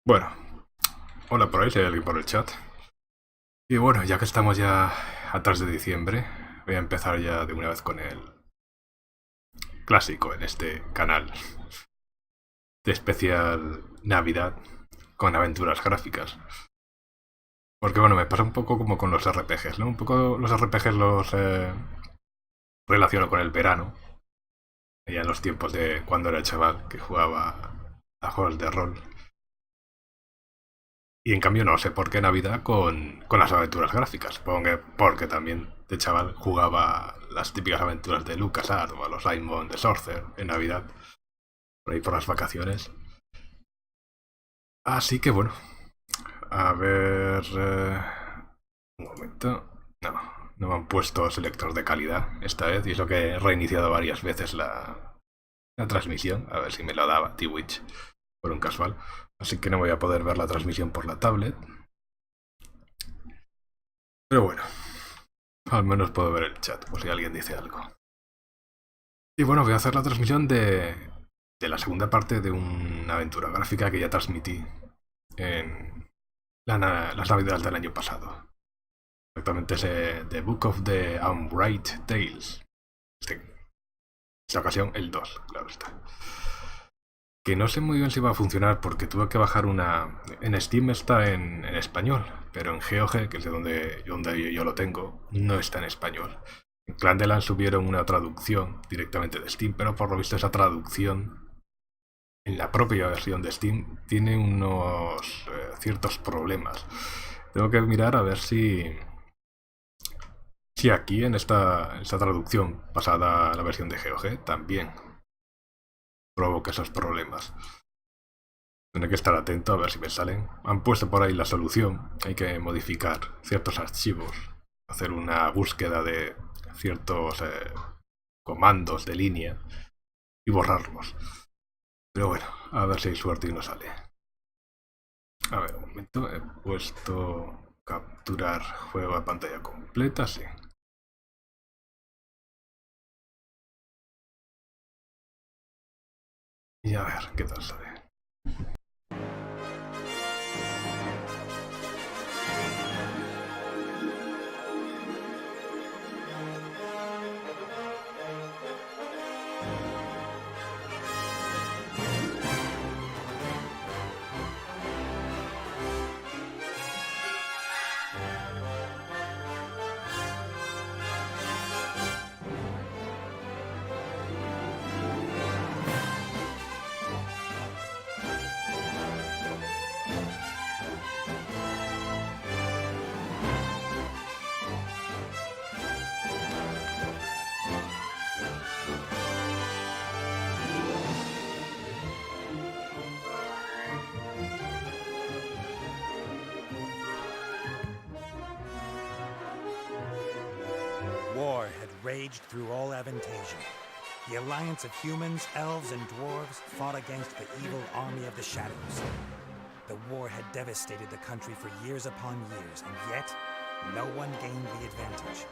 Bueno, hola por ahí, si hay alguien por el chat. Y bueno, ya que estamos ya atrás de diciembre, voy a empezar ya de una vez con el clásico en este canal de especial Navidad con aventuras gráficas. Porque bueno, me pasa un poco como con los RPGs, ¿no? Un poco los RPGs los relaciono con el verano, ya en los tiempos de cuando era chaval, que jugaba a juegos de rol. Y en cambio no sé por qué Navidad con las aventuras gráficas. Supongo que porque también de chaval jugaba las típicas aventuras de LucasArts o a los Simon de Sorcerer en Navidad, por ahí por las vacaciones. Así que bueno, a ver... un momento. No, no me han puesto selector de calidad esta vez y eso que he reiniciado varias veces la transmisión. A ver si me lo daba Twitch por un casual. Así que no voy a poder ver la transmisión por la tablet. Pero bueno, al menos puedo ver el chat, por si alguien dice algo. Y bueno, voy a hacer la transmisión de la segunda parte de una aventura gráfica que ya transmití en las navidades del año pasado. Exactamente es The Book of the Unwritten Tales. Este, esta ocasión el 2, claro está. Que no sé muy bien si va a funcionar porque tuve que bajar una... En Steam está en español, pero en GOG, que es de donde yo lo tengo, no está en español. En Clandelan subieron una traducción directamente de Steam, pero por lo visto esa traducción en la propia versión de Steam tiene unos ciertos problemas. Tengo que mirar a ver si aquí en esta traducción pasada a la versión de GOG también provoca esos problemas. Tendré que estar atento a ver si me salen. Han puesto por ahí la solución. Hay que modificar ciertos archivos, hacer una búsqueda de ciertos comandos de línea y borrarlos. Pero bueno, a ver si hay suerte y no sale. A ver, un momento. He puesto capturar juego a pantalla completa, sí. Y a ver qué tal sale. War had raged through all Aventuras. The alliance of humans, elves, and dwarves fought against the evil army of the shadows. The war had devastated the country for years upon years, and yet no one gained the advantage.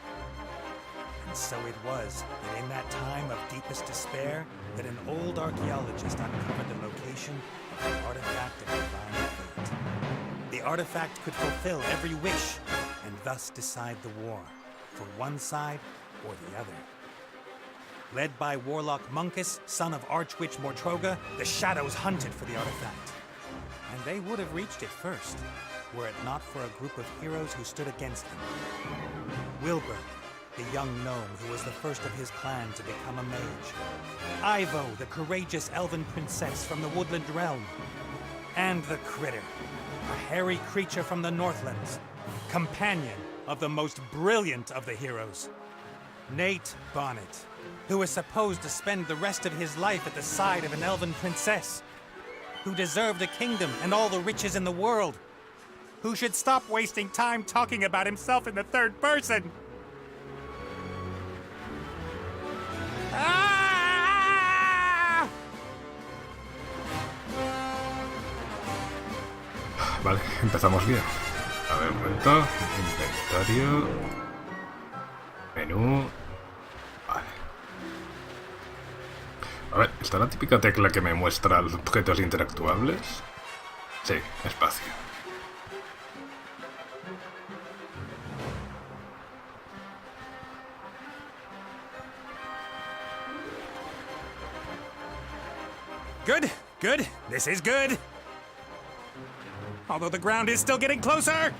And so it was that in that time of deepest despair, that an old archaeologist uncovered the location of the artifact of divine fate. The artifact could fulfill every wish, and thus decide the war, for one side or the other. Led by Warlock Munkus, son of Archwitch Mortroga, the Shadows hunted for the artifact. And they would have reached it first, were it not for a group of heroes who stood against them. Wilbur, the young gnome who was the first of his clan to become a mage. Ivo, the courageous elven princess from the Woodland Realm. And the Critter, a hairy creature from the Northlands, companion of the most brilliant of the heroes, Nate Bonnet, who was supposed to spend the rest of his life at the side of an elven princess, who deserved a kingdom and all the riches in the world, who should stop wasting time talking about himself in the third person. Ah! Vale, empezamos bien. A ver, un momento. Inventario. Menú. Vale. A ver, está la típica tecla que me muestra los objetos interactuables. Sí, espacio. Good, good. This is good. Although the ground is still getting closer.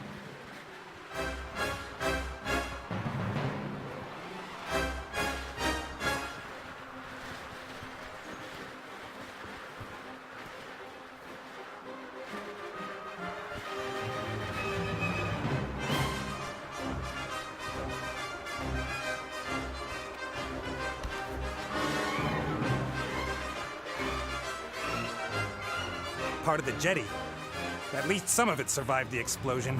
Part of the jetty. At least some of it survived the explosion.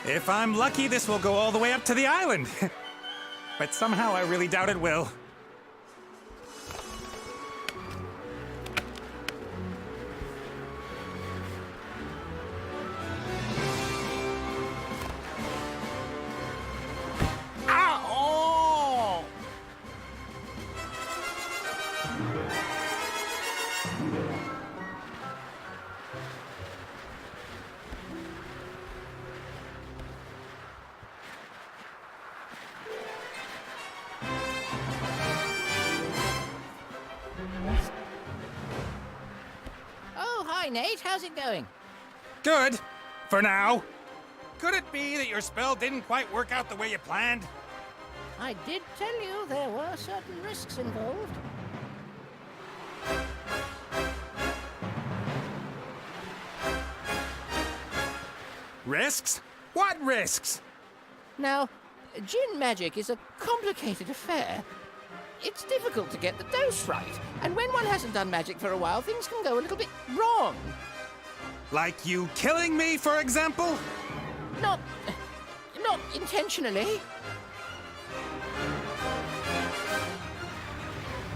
If I'm lucky, this will go all the way up to the island. But somehow I really doubt it will. Hi, Nate. How's it going? Good. For now. Could it be that your spell didn't quite work out the way you planned? I did tell you there were certain risks involved. Risks? What risks? Now, Djinn magic is a complicated affair. It's difficult to get the dose right, and when one hasn't done magic for a while, things can go a little bit wrong. Like you killing me, for example? Not intentionally.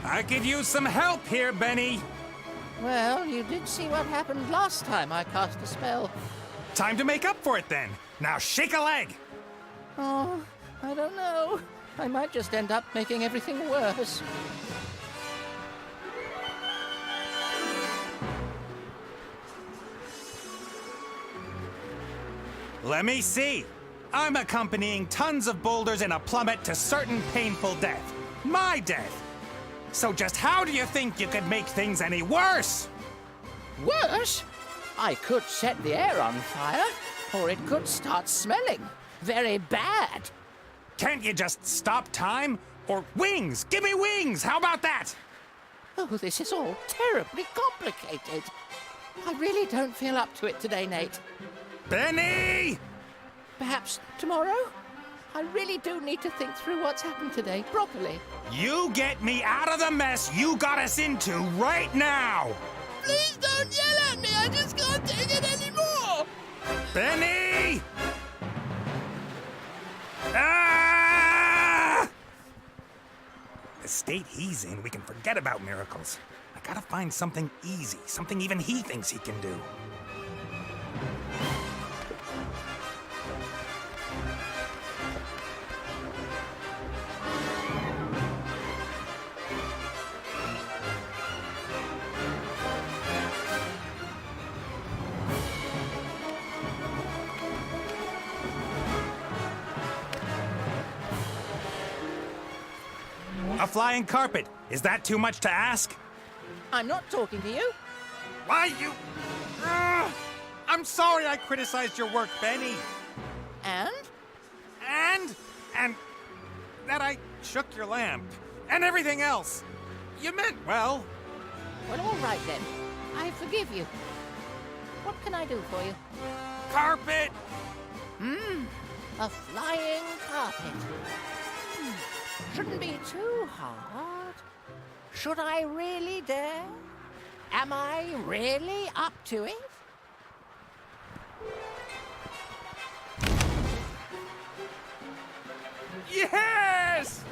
I could use some help here, Benny. Well, you did see what happened last time I cast a spell. Time to make up for it then. Now shake a leg. Oh, I don't know. I might just end up making everything worse. Let me see. I'm accompanying tons of boulders in a plummet to certain painful death. My death. So just how do you think you could make things any worse? Worse? I could set the air on fire, or it could start smelling. Very bad. Can't you just stop time? Or wings! Give me wings! How about that? Oh, this is all terribly complicated. I really don't feel up to it today, Nate. Benny! Perhaps tomorrow? I really do need to think through what's happened today properly. You get me out of the mess you got us into right now! Please don't yell at me! I just can't take it anymore! Benny! Ah! The state he's in, we can forget about miracles. I gotta find something easy, something even he thinks he can do. A flying carpet. Is that too much to ask? I'm not talking to you. Why, you... I'm sorry I criticized your work, Benny. And? And that I shook your lamp. And everything else. You meant well. Well, all right then. I forgive you. What can I do for you? Carpet! A flying carpet. Shouldn't be too hard. Should I really dare? Am I really up to it? Yes!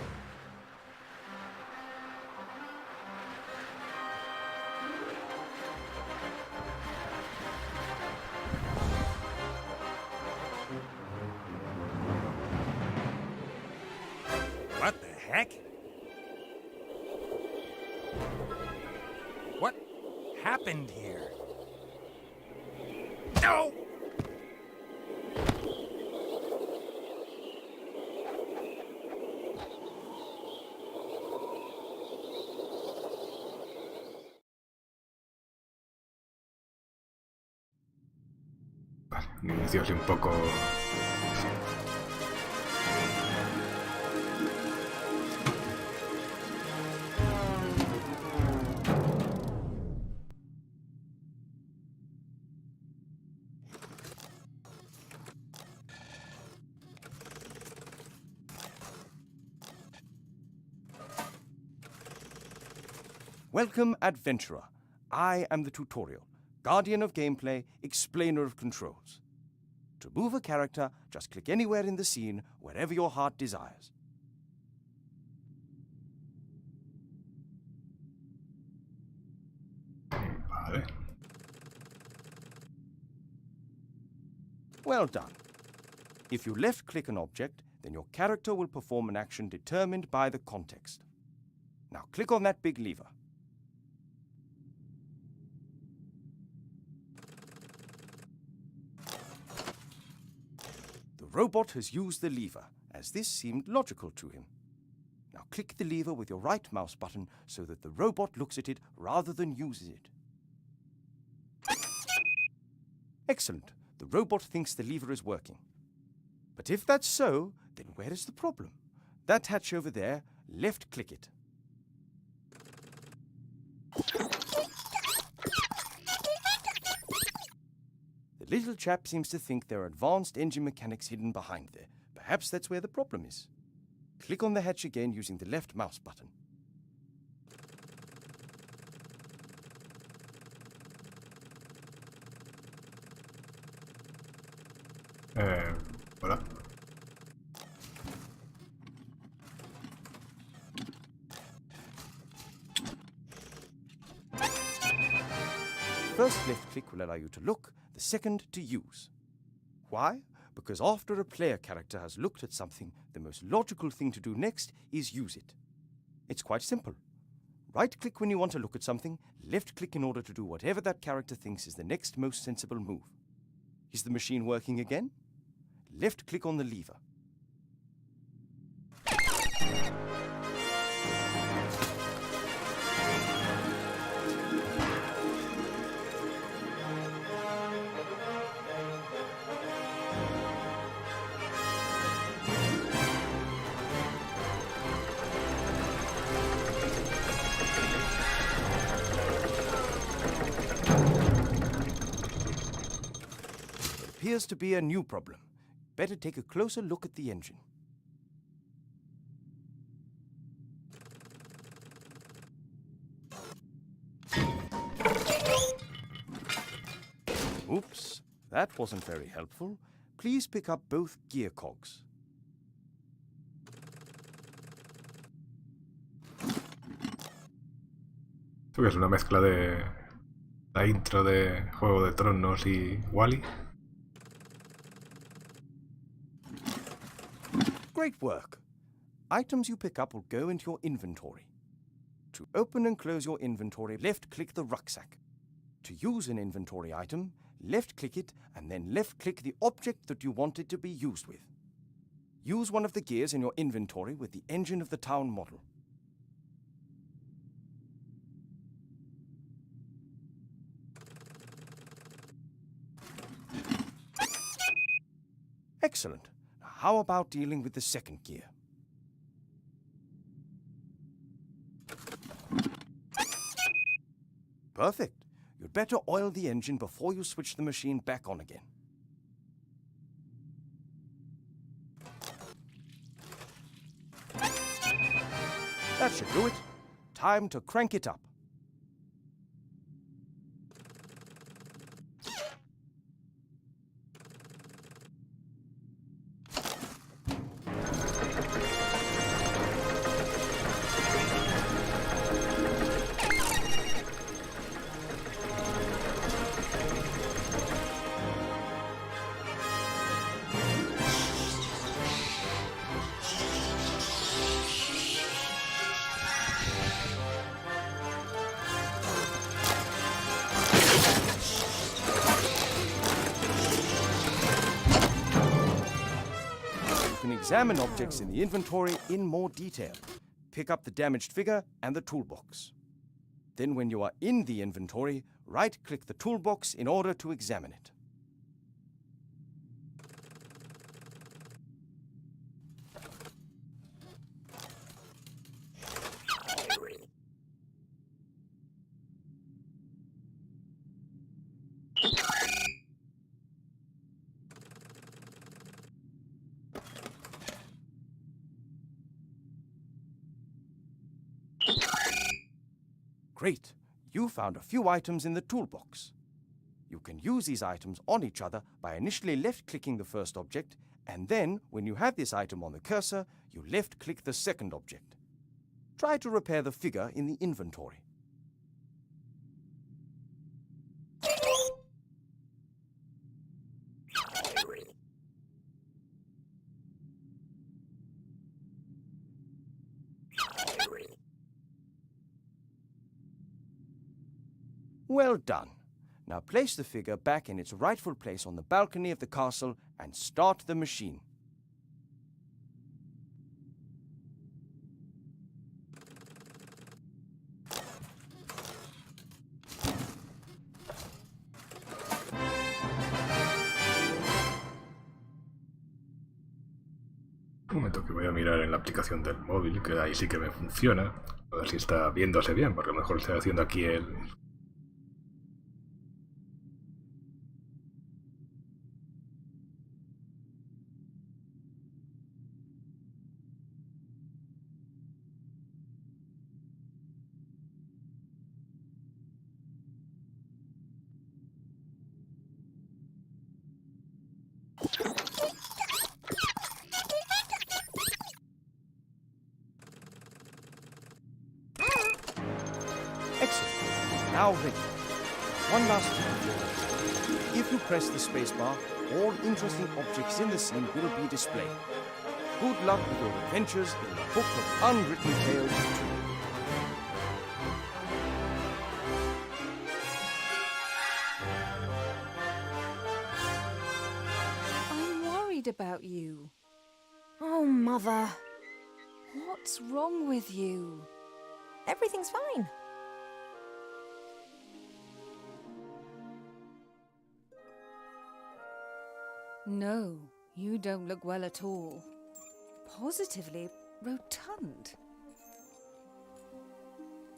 heck? What happened here? No! Vale, un inicio así un poco... Welcome, Adventurer. I am the tutorial, guardian of gameplay, explainer of controls. To move a character, just click anywhere in the scene, wherever your heart desires. Vale. Well done. If you left-click an object, then your character will perform an action determined by the context. Now click on that big lever. The robot has used the lever, as this seemed logical to him. Now click the lever with your right mouse button so that the robot looks at it rather than uses it. Excellent. The robot thinks the lever is working. But if that's so, then where is the problem? That hatch over there, left-click it. The little chap seems to think there are advanced engine mechanics hidden behind there. Perhaps that's where the problem is. Click on the hatch again using the left mouse button. Hola. First left click will allow you to look, the second to use. Why? Because after a player character has looked at something, the most logical thing to do next is use it. It's quite simple. Right-click when you want to look at something, left-click in order to do whatever that character thinks is the next most sensible move. Is the machine working again? Left-click on the lever. Appears to be a new problem. Better take a closer look at the engine. Oops, that wasn't very helpful. Please pick up both gear cogs. ¿Esto qué es una mezcla de la intro de Juego de Tronos y Wall-E? Great work. Items you pick up will go into your inventory. To open and close your inventory, left-click the rucksack. To use an inventory item, left-click it and then left-click the object that you want it to be used with. Use one of the gears in your inventory with the engine of the town model. Excellent. Now, how about dealing with the second gear? Perfect. You'd better oil the engine before you switch the machine back on again. That should do it. Time to crank it up. examine objects in the inventory in more detail. Pick up the damaged figure and the toolbox. Then when you are in the inventory, right-click the toolbox in order to examine it. Great! You found a few items in the toolbox. You can use these items on each other by initially left-clicking the first object, and then, when you have this item on the cursor, you left-click the second object. Try to repair the figure in the inventory. Well done. Now place the figure back in its rightful place on the balcony of the castle and start the machine. Un momento que voy a mirar en la aplicación del móvil, que ahí sí que me funciona. A ver si está viéndose bien, porque a lo mejor estoy haciendo aquí el... Excellent. Now ready. One last time. If you press the spacebar, all interesting objects in the scene will be displayed. Good luck with your adventures in the Book of Unwritten Tales 2. I'm worried about you. Oh, Mother. What's wrong with you? Everything's fine. No, you don't look well at all. Positively rotund.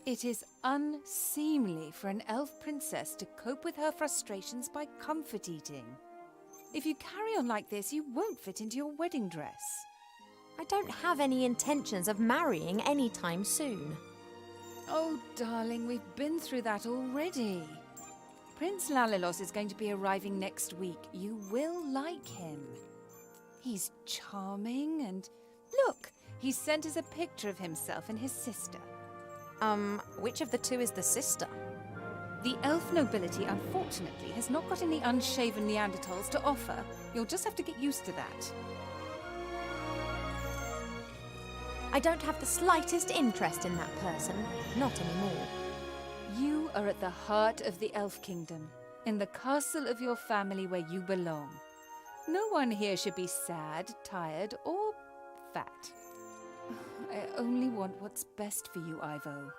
It is unseemly for an elf princess to cope with her frustrations by comfort eating. If you carry on like this, you won't fit into your wedding dress. I don't have any intentions of marrying anytime soon. Oh, darling, we've been through that already. Prince Lalilos is going to be arriving next week. You will like him. He's charming and... Look, he sent us a picture of himself and his sister. Which of the two is the sister? The elf nobility, unfortunately, has not got any unshaven Neanderthals to offer. You'll just have to get used to that. I don't have the slightest interest in that person. Not anymore. You are at the heart of the Elf Kingdom, in the castle of your family where you belong. No one here should be sad, tired, or fat. I only want what's best for you, Ivo.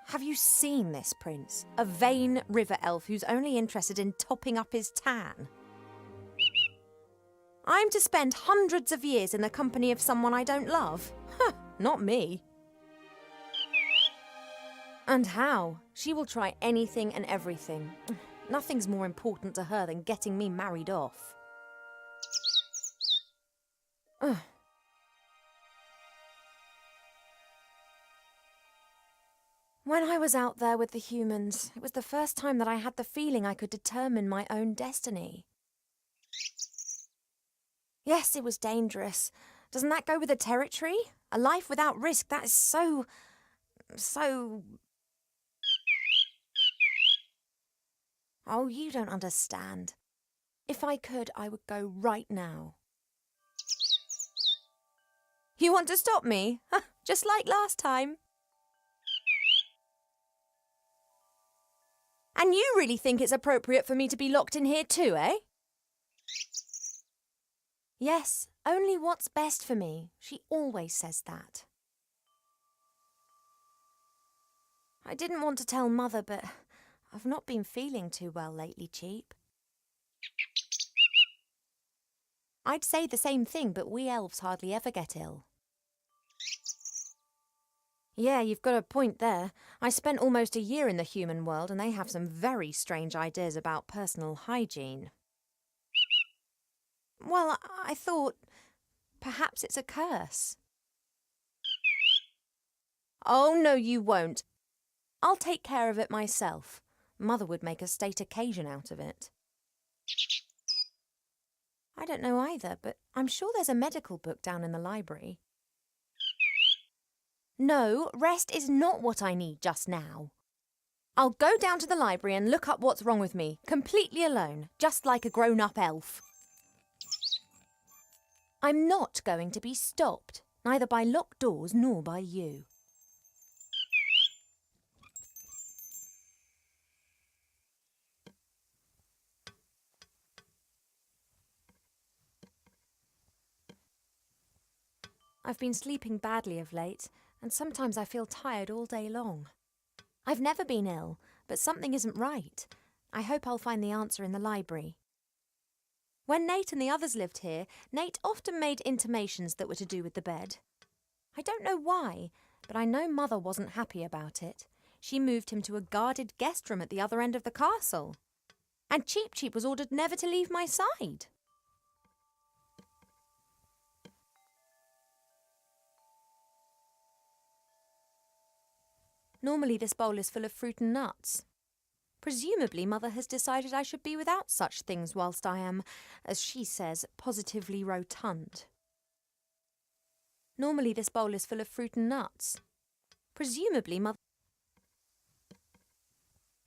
Have you seen this prince? A vain river elf who's only interested in topping up his tan. I'm to spend hundreds of years in the company of someone I don't love? Huh, not me. And how? She will try anything and everything. Nothing's more important to her than getting me married off. Ugh. When I was out there with the humans, it was the first time that I had the feeling I could determine my own destiny. Yes, it was dangerous. Doesn't that go with the territory? A life without risk, that is so... Oh, you don't understand. If I could, I would go right now. You want to stop me? Just like last time. And you really think it's appropriate for me to be locked in here too, eh? Yes, only what's best for me. She always says that. I didn't want to tell Mother, but I've not been feeling too well lately, Cheap. I'd say the same thing, but we elves hardly ever get ill. Yeah, you've got a point there. I spent almost a year in the human world and they have some very strange ideas about personal hygiene. Well, I thought perhaps it's a curse. Oh, no, you won't. I'll take care of it myself. Mother would make a state occasion out of it. I don't know either, but I'm sure there's a medical book down in the library. No, rest is not what I need just now. I'll go down to the library and look up what's wrong with me, completely alone, just like a grown-up elf. I'm not going to be stopped, neither by locked doors nor by you. I've been sleeping badly of late, and sometimes I feel tired all day long. I've never been ill, but something isn't right. I hope I'll find the answer in the library. When Nate and the others lived here, Nate often made intimations that were to do with the bed. I don't know why, but I know Mother wasn't happy about it. She moved him to a guarded guest room at the other end of the castle. And Cheap Cheap was ordered never to leave my side. Normally this bowl is full of fruit and nuts. Presumably Mother has decided I should be without such things whilst I am, as she says, positively rotund. Normally this bowl is full of fruit and nuts. Presumably Mother...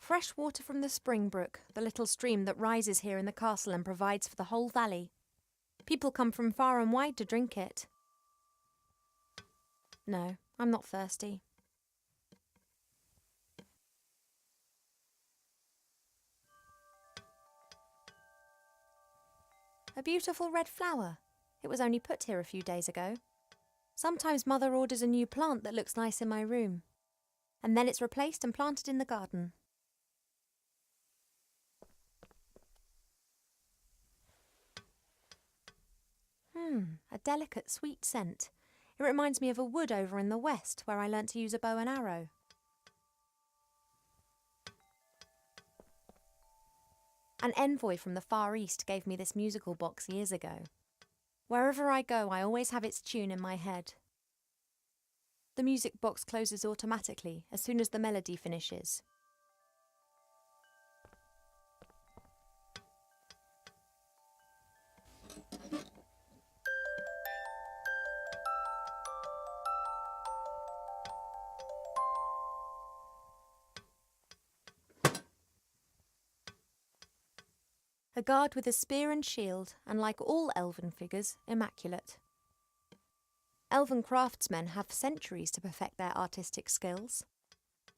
Fresh water from the spring brook, the little stream that rises here in the castle and provides for the whole valley. People come from far and wide to drink it. No, I'm not thirsty. A beautiful red flower. It was only put here a few days ago. Sometimes Mother orders a new plant that looks nice in my room. And then it's replaced and planted in the garden. A delicate, sweet scent. It reminds me of a wood over in the west where I learnt to use a bow and arrow. An envoy from the Far East gave me this musical box years ago. Wherever I go, I always have its tune in my head. The music box closes automatically as soon as the melody finishes. A guard with a spear and shield, and like all elven figures, immaculate. Elven craftsmen have centuries to perfect their artistic skills.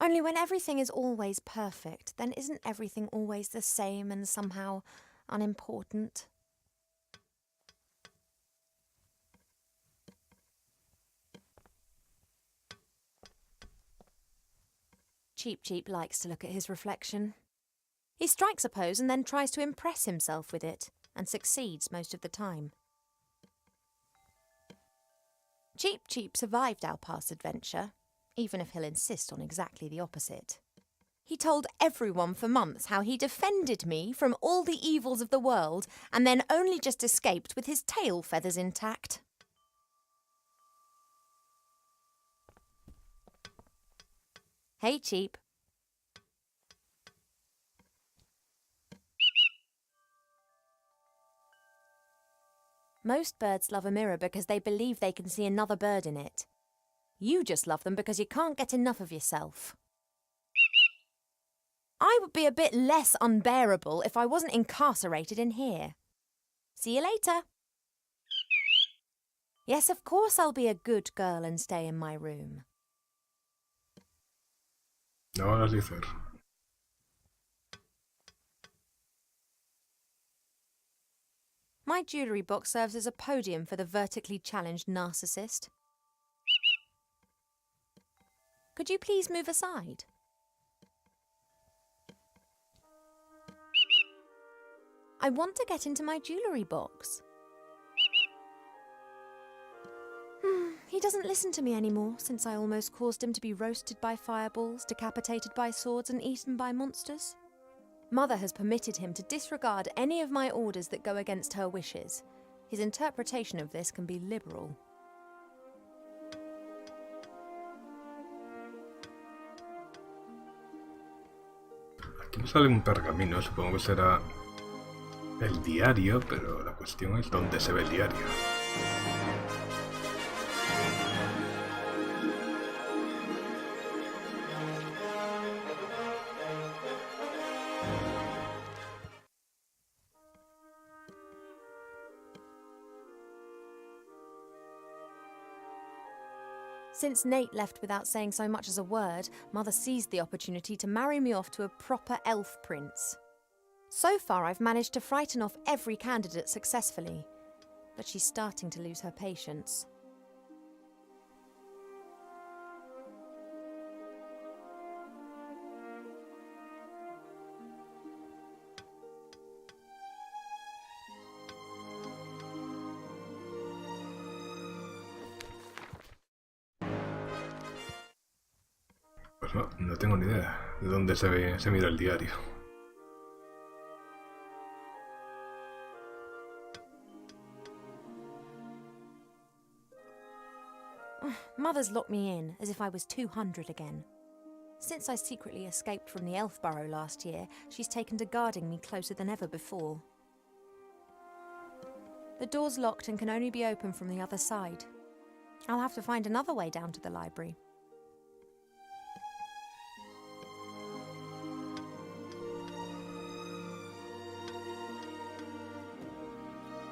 Only when everything is always perfect, then isn't everything always the same and somehow unimportant? Cheap Cheap likes to look at his reflection. He strikes a pose and then tries to impress himself with it, and succeeds most of the time. Cheap Cheap survived our past adventure, even if he'll insist on exactly the opposite. He told everyone for months how he defended me from all the evils of the world, and then only just escaped with his tail feathers intact. Hey, Cheap. Most birds love a mirror because they believe they can see another bird in it. You just love them because you can't get enough of yourself. I would be a bit less unbearable if I wasn't incarcerated in here. See you later. Yes, of course I'll be a good girl and stay in my room. No hagas dicer. My jewellery box serves as a podium for the vertically challenged narcissist. Could you please move aside? I want to get into my jewellery box. He doesn't listen to me anymore since I almost caused him to be roasted by fireballs, decapitated by swords and eaten by monsters. Mother has permitted him to disregard any of my orders that go against her wishes. His interpretation of this can be liberal. Aquí me sale un pergamino, supongo que será el diario, pero la cuestión es dónde se ve el diario. Since Nate left without saying so much as a word, Mother seized the opportunity to marry me off to a proper elf prince. So far, I've managed to frighten off every candidate successfully, but she's starting to lose her patience. Pues no tengo ni idea de dónde se mira el diario. Mother's locked me in, as if I was 200 again. Since I secretly escaped from the elf burrow last year, she's taken to guarding me closer than ever before. The door's locked and can only be opened from the other side. I'll have to find another way down to the library.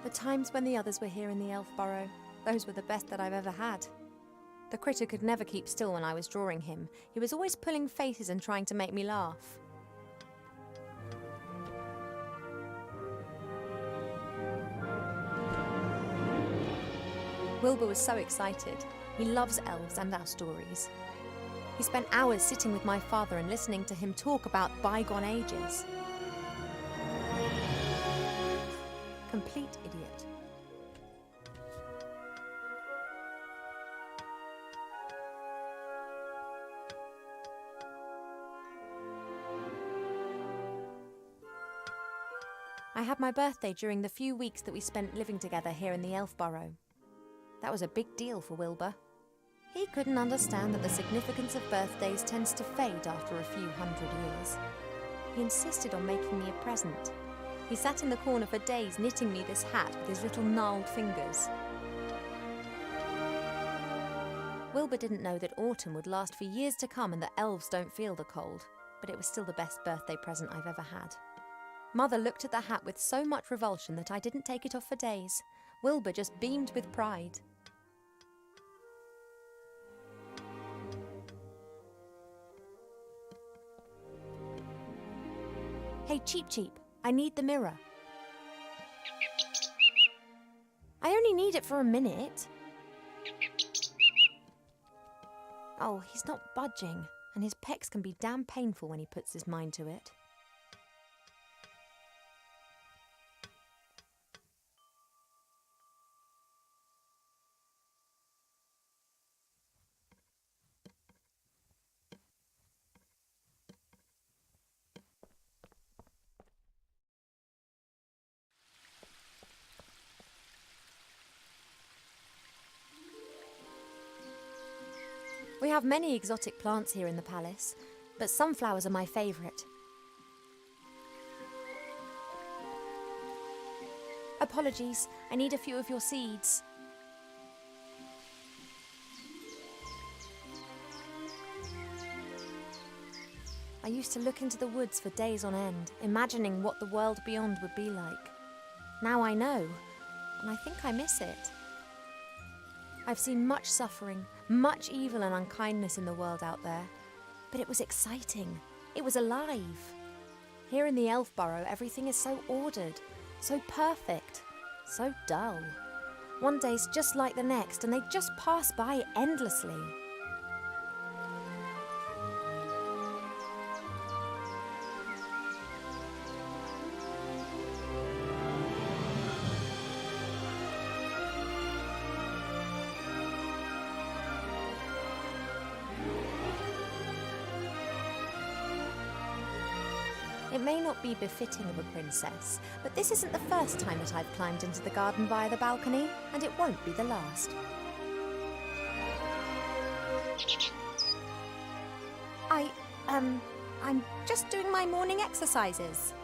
The times when the others were here in the elf burrow, those were the best that I've ever had. The critter could never keep still when I was drawing him. He was always pulling faces and trying to make me laugh. Wilbur was so excited. He loves elves and our stories. He spent hours sitting with my father and listening to him talk about bygone ages. Complete idiot. I had my birthday during the few weeks that we spent living together here in the elf burrow. That was a big deal for Wilbur. He couldn't understand that the significance of birthdays tends to fade after a few hundred years. He insisted on making me a present. He sat in the corner for days knitting me this hat with his little gnarled fingers. Wilbur didn't know that autumn would last for years to come and that elves don't feel the cold, but it was still the best birthday present I've ever had. Mother looked at the hat with so much revulsion that I didn't take it off for days. Wilbur just beamed with pride. Hey, Cheep Cheep, I need the mirror. I only need it for a minute. Oh, he's not budging, and his pecs can be damn painful when he puts his mind to it. We have many exotic plants here in the palace, but sunflowers are my favourite. Apologies, I need a few of your seeds. I used to look into the woods for days on end, imagining what the world beyond would be like. Now I know, and I think I miss it. I've seen much suffering, much evil and unkindness in the world out there, but it was exciting. It was alive. Here in the Elf Burrow, everything is so ordered, so perfect, so dull. One day's just like the next, and they just pass by endlessly. It may not be befitting of a princess, but this isn't the first time that I've climbed into the garden via the balcony, and it won't be the last. I'm just doing my morning exercises.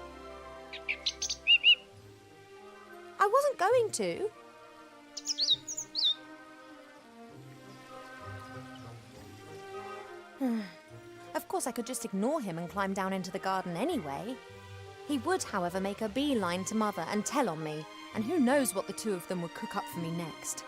I wasn't going to. Of course, I could just ignore him and climb down into the garden anyway. He would, however, make a beeline to Mother and tell on me, and who knows what the two of them would cook up for me next.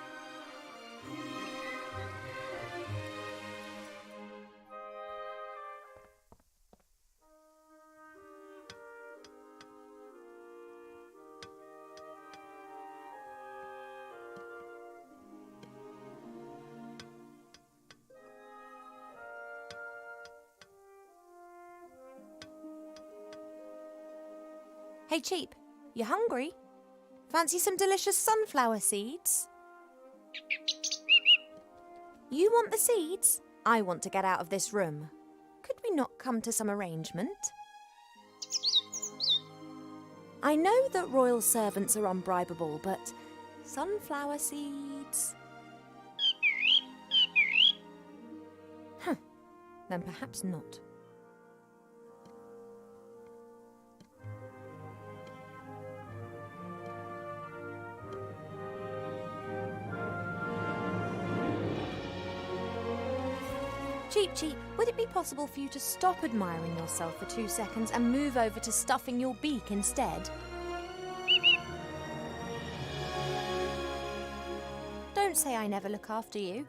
Hey, Cheap, you hungry? Fancy some delicious sunflower seeds? You want the seeds? I want to get out of this room. Could we not come to some arrangement? I know that royal servants are unbribable, but sunflower seeds... Then perhaps not. Cheap, would it be possible for you to stop admiring yourself for 2 seconds and move over to stuffing your beak instead? Don't say I never look after you.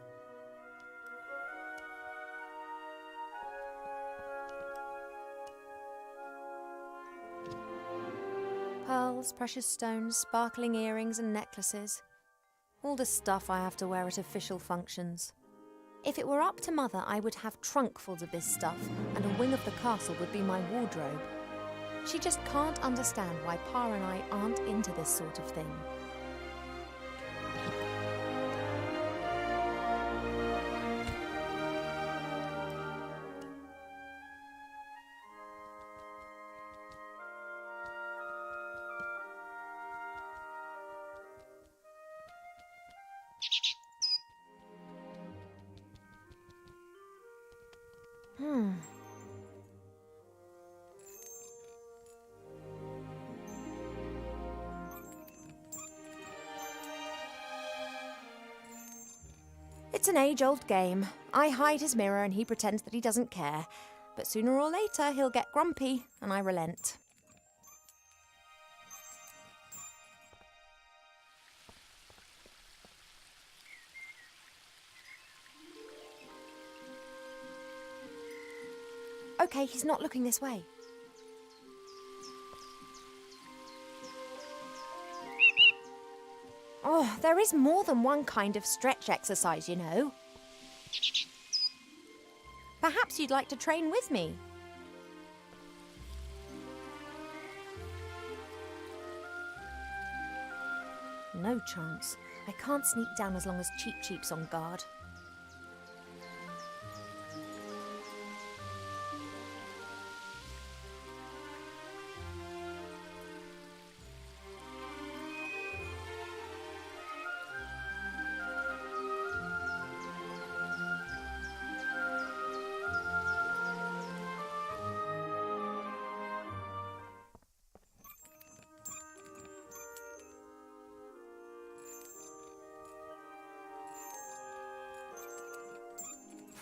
Pearls, precious stones, sparkling earrings and necklaces. All the stuff I have to wear at official functions. If it were up to Mother, I would have trunkfuls of this stuff, and a wing of the castle would be my wardrobe. She just can't understand why Pa and I aren't into this sort of thing. It's an age-old game. I hide his mirror and he pretends that he doesn't care. But sooner or later he'll get grumpy and I relent. Okay, he's not looking this way. Oh, there is more than one kind of stretch exercise, you know. Perhaps you'd like to train with me. No chance. I can't sneak down as long as Cheap's on guard.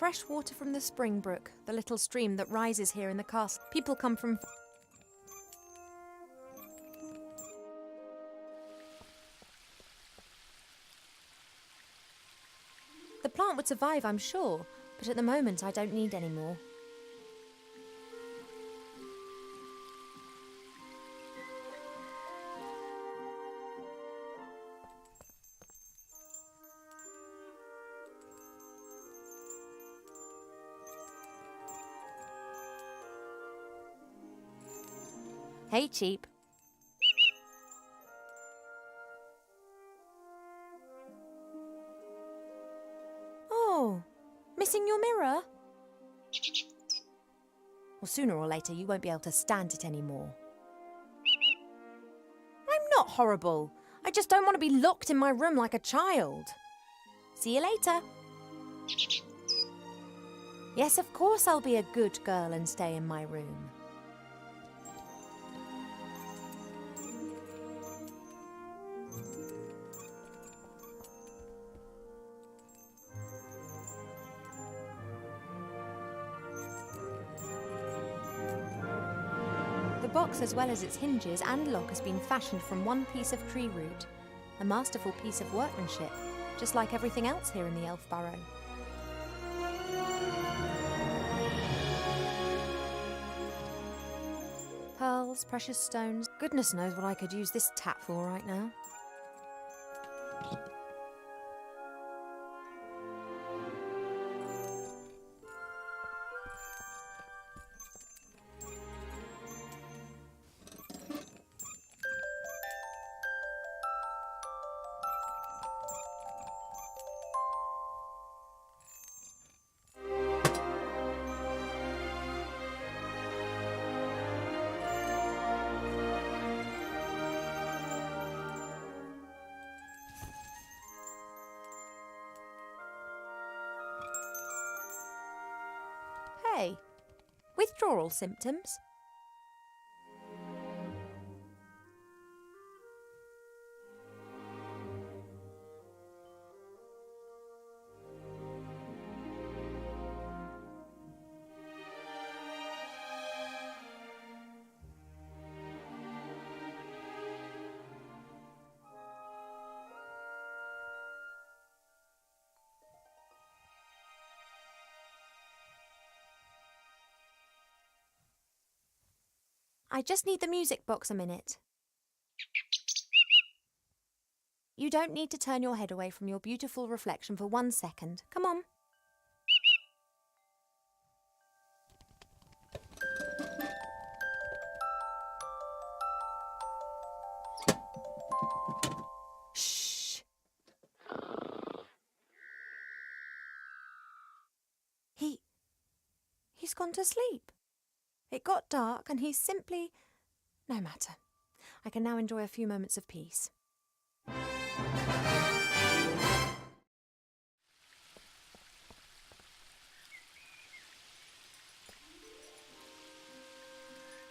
Fresh water from the spring brook, the little stream that rises here in the castle. People come from... The plant would survive, I'm sure, but at the moment I don't need any more. Hey, Cheap. Oh, missing your mirror? Well, sooner or later you won't be able to stand it anymore. I'm not horrible. I just don't want to be locked in my room like a child. See you later. Yes, of course I'll be a good girl and stay in my room. The box, as well as its hinges and lock, has been fashioned from one piece of tree root. A masterful piece of workmanship, just like everything else here in the Elf Burrow. Pearls, precious stones. Goodness knows what I could use this tap for right now. Hey, withdrawal symptoms? I just need the music box a minute. You don't need to turn your head away from your beautiful reflection for 1 second. Come on. Shh. He's gone to sleep. It got dark and he's simply... No matter. I can now enjoy a few moments of peace.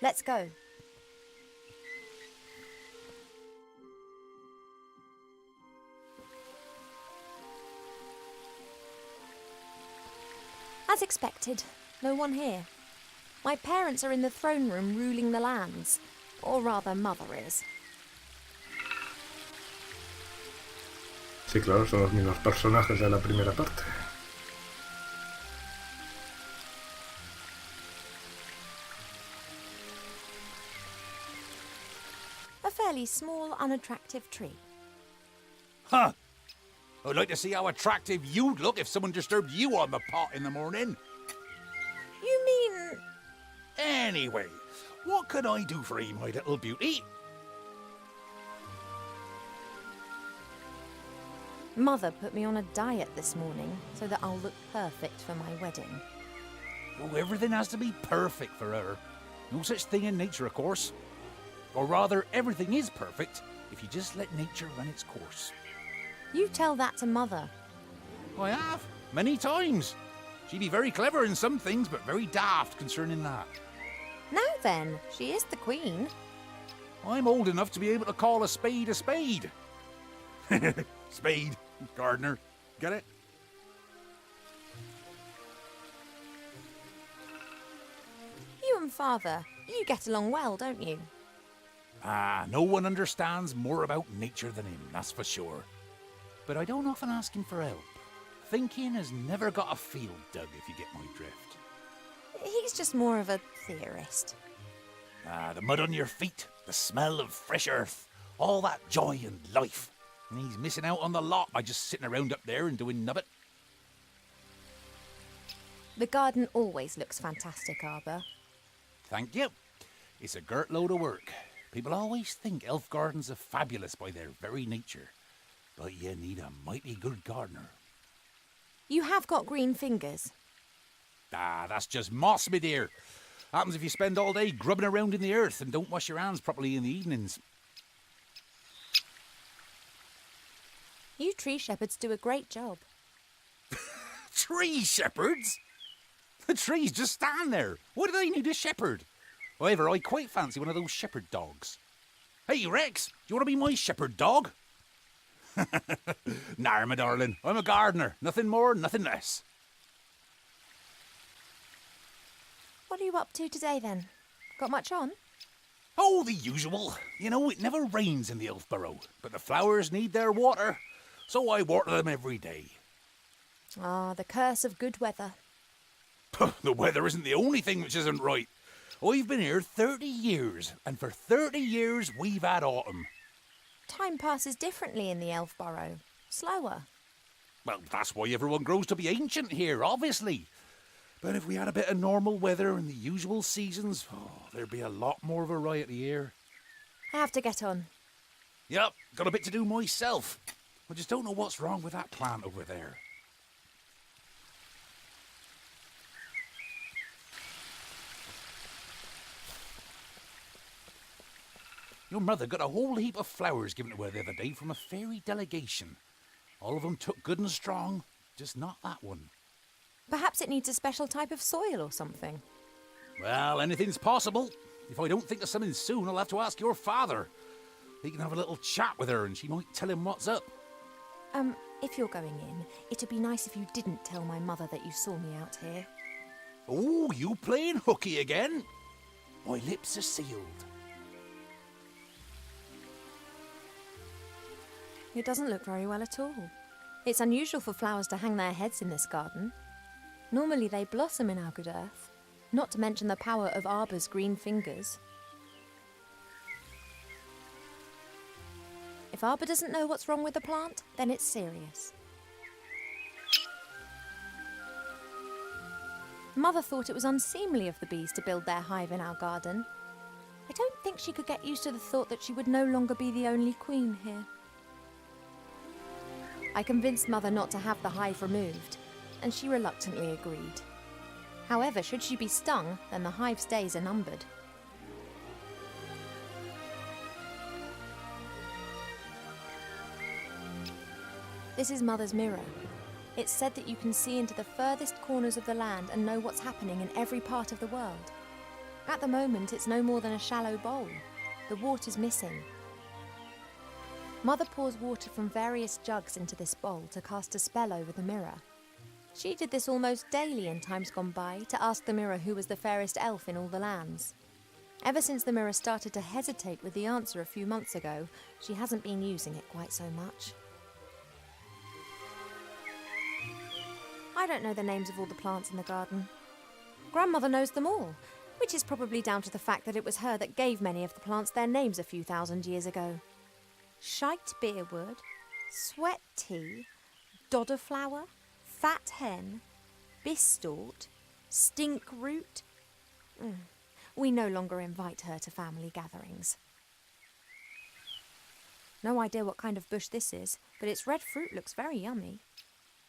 Let's go. As expected, no one here. My parents are in the throne room ruling the lands. Or rather, Mother is. Sí, claro, son los mismos personajes de la primera parte. A fairly small, unattractive tree. Huh. I'd like to see how attractive you'd look if someone disturbed you on the pot in the morning. You mean... Anyway, what can I do for you, my little beauty? Mother put me on a diet this morning so that I'll look perfect for my wedding. Oh, everything has to be perfect for her. No such thing in nature, of course. Or rather, everything is perfect if you just let nature run its course. You tell that to Mother. I have, many times. She'd be very clever in some things, but very daft concerning that. Now then, she is the queen. I'm old enough to be able to call a spade a spade. Spade, gardener, get it? father. You get along well, don't you? Ah, no one understands more about nature than him, that's for sure. But I don't often ask him for help. Thinking has never got a field dug, if you get my drift. He's just more of a theorist. Ah, the mud on your feet, the smell of fresh earth, all that joy and life. And he's missing out on the lot by just sitting around up there and doing nubbit. The garden always looks fantastic, Arbor. Thank you. It's a girt load of work. People always think elf gardens are fabulous by their very nature. But you need a mighty good gardener. You have got green fingers. Ah, that's just moss, me dear. Happens if you spend all day grubbing around in the earth and don't wash your hands properly in the evenings. You tree shepherds do a great job. Tree shepherds? The trees just stand there. What do they need a shepherd? However, I quite fancy one of those shepherd dogs. Hey, Rex, do you want to be my shepherd dog? Nah, my darling, I'm a gardener. Nothing more, nothing less. What are you up to today, then? Got much on? Oh, the usual. You know, it never rains in the Elfborough, but the flowers need their water, so I water them every day. Ah, the curse of good weather. The weather isn't the only thing which isn't right. I've been here 30 years, and for 30 years we've had autumn. Time passes differently in the Elfborough. Slower. Well, that's why everyone grows to be ancient here, obviously. But if we had a bit of normal weather and the usual seasons, there'd be a lot more variety here. I have to get on. Yep, got a bit to do myself. I just don't know what's wrong with that plant over there. Your mother got a whole heap of flowers given to her the other day from a fairy delegation. All of them took good and strong, just not that one. Perhaps it needs a special type of soil or something. Well, anything's possible. If I don't think of something soon, I'll have to ask your father. He can have a little chat with her and she might tell him what's up. If you're going in, it'd be nice if you didn't tell my mother that you saw me out here. Oh, you playing hooky again? My lips are sealed. It doesn't look very well at all. It's unusual for flowers to hang their heads in this garden. Normally they blossom in our good earth, not to mention the power of Arbor's green fingers. If Arbor doesn't know what's wrong with the plant, then it's serious. Mother thought it was unseemly of the bees to build their hive in our garden. I don't think she could get used to the thought that she would no longer be the only queen here. I convinced Mother not to have the hive removed, and she reluctantly agreed. However, should she be stung, then the hive's days are numbered. This is Mother's mirror. It's said that you can see into the furthest corners of the land and know what's happening in every part of the world. At the moment, it's no more than a shallow bowl. The water's missing. Mother pours water from various jugs into this bowl to cast a spell over the mirror. She did this almost daily in times gone by to ask the mirror who was the fairest elf in all the lands. Ever since the mirror started to hesitate with the answer a few months ago, she hasn't been using it quite so much. I don't know the names of all the plants in the garden. Grandmother knows them all, which is probably down to the fact that it was her that gave many of the plants their names a few thousand years ago. Shite beerwood, sweat tea, dodder flower, fat hen, bistort, stink root. We no longer invite her to family gatherings. No idea what kind of bush this is, but its red fruit looks very yummy.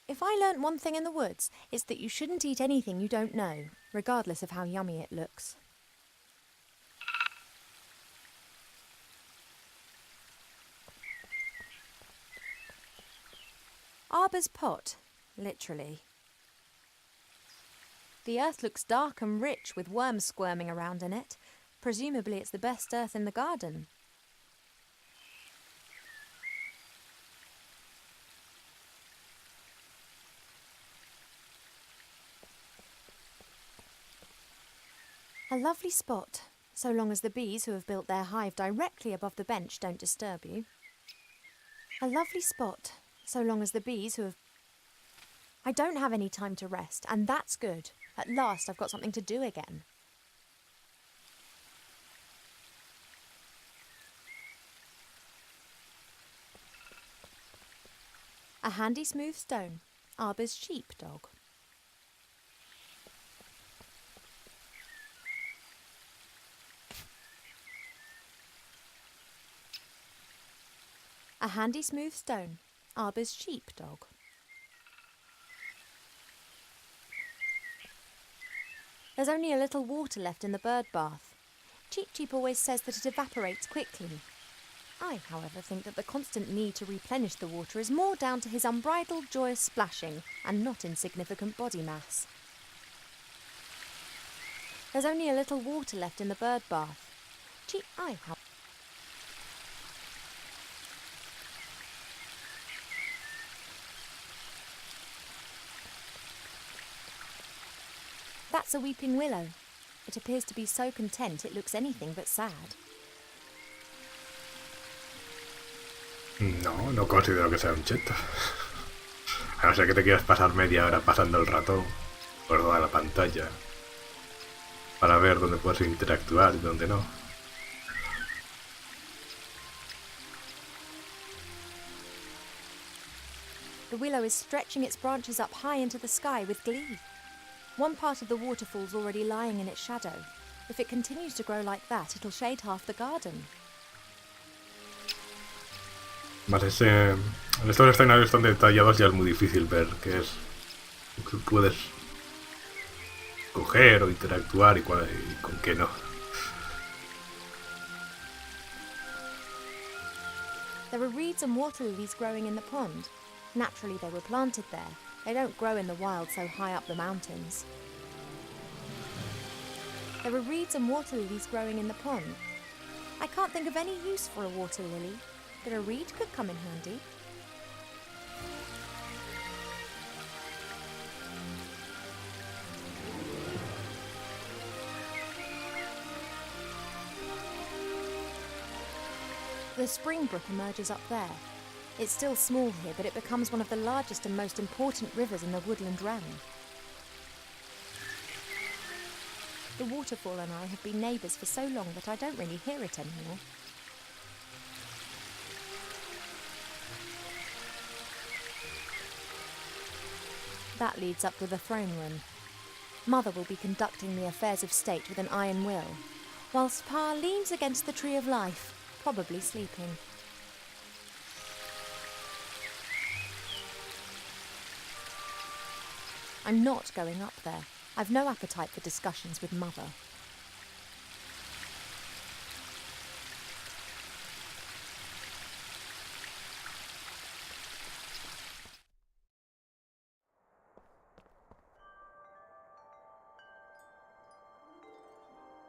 If I learnt one thing in the woods, it's that you shouldn't eat anything you don't know, regardless of how yummy it looks. Arbor's pot, literally. The earth looks dark and rich with worms squirming around in it. Presumably it's the best earth in the garden. A lovely spot, so long as the bees who have built their hive directly above the bench don't disturb you. A lovely spot, so long as the bees who have... I don't have any time to rest, and that's good. At last I've got something to do again. A handy smooth stone, Arbor's sheepdog. A handy smooth stone, Arbor's sheepdog. There's only a little water left in the bird bath. Cheep Cheep always says that it evaporates quickly. I, however, think that the constant need to replenish the water is more down to his unbridled joyous splashing and not insignificant body mass. There's only a little water left in the bird bath. That's a weeping willow. It appears to be so content it looks anything but sad. No, no considero que sea un cheto. A no ser que te quieras pasar media hora pasando el ratón por toda la pantalla para ver dónde puedes interactuar y dónde no. The willow is stretching its branches up high into the sky with glee. One part of the waterfall's already lying in its shadow. If it continues to grow like that, it'll shade half the garden. Más en estos escenarios tan detallados ya es muy difícil ver qué es lo que puedes coger o interactuar y con qué no. There are reeds and water lilies growing in the pond. Naturally, they were planted there. They don't grow in the wild so high up the mountains. There are reeds and water lilies growing in the pond. I can't think of any use for a water lily, but a reed could come in handy. The spring brook emerges up there. It's still small here, but it becomes one of the largest and most important rivers in the woodland realm. The waterfall and I have been neighbours for so long that I don't really hear it anymore. That leads up to the throne room. Mother will be conducting the affairs of state with an iron will, whilst Pa leans against the tree of life, probably sleeping. I'm not going up there. I've no appetite for discussions with Mother.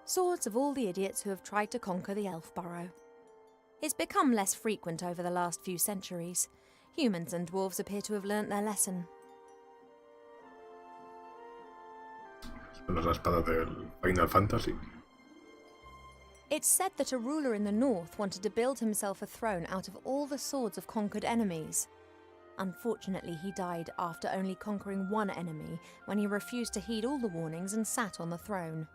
Swords of all the idiots who have tried to conquer the elf burrow. It's become less frequent over the last few centuries. Humans and dwarves appear to have learnt their lesson. Son las espadas del Final Fantasy. It's said that a ruler in the north wanted to build himself a throne out of all the swords of conquered enemies. Unfortunately, he died after only conquering one enemy when he refused to heed all the warnings and sat on the throne.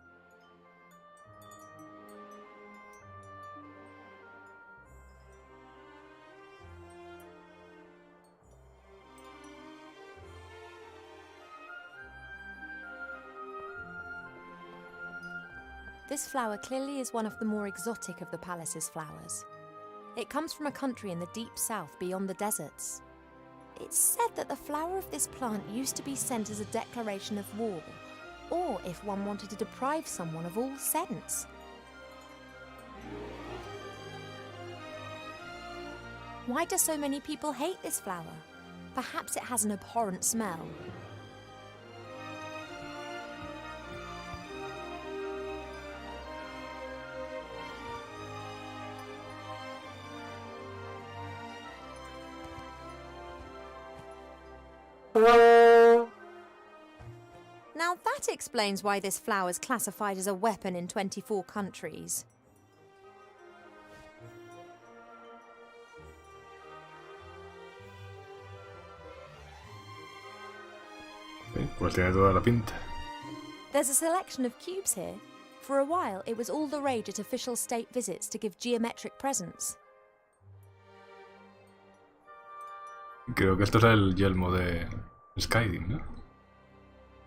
This flower clearly is one of the more exotic of the palace's flowers. It comes from a country in the deep south beyond the deserts. It's said that the flower of this plant used to be sent as a declaration of war, or if one wanted to deprive someone of all sense. Why do so many people hate this flower? Perhaps it has an abhorrent smell. Now that explains why this flower is classified as a weapon in 24 countries. Sí, pues tiene toda la pinta. There's a selection of cubes here. For a while, it was all the rage at official state visits to give geometric presents. Creo que esto es el yelmo de Skyrim, ¿no?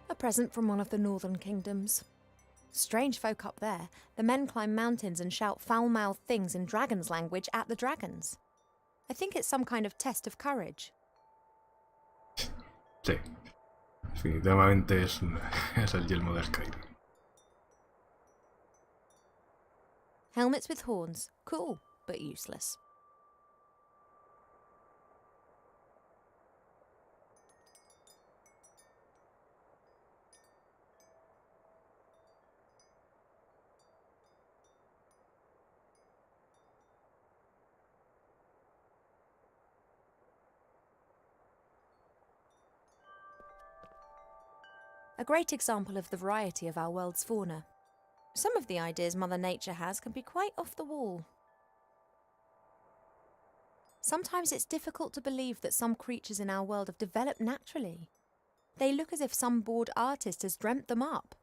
A present from one of the northern kingdoms. Strange folk up there. The men climb mountains and shout foul-mouthed things in dragon's language at the dragons. I think it's some kind of test of courage. Sí. Definitivamente es el yelmo de Skyrim. Helmets with horns. Cool, but useless. A great example of the variety of our world's fauna. Some of the ideas Mother Nature has can be quite off the wall. Sometimes it's difficult to believe that some creatures in our world have developed naturally. They look as if some bored artist has dreamt them up.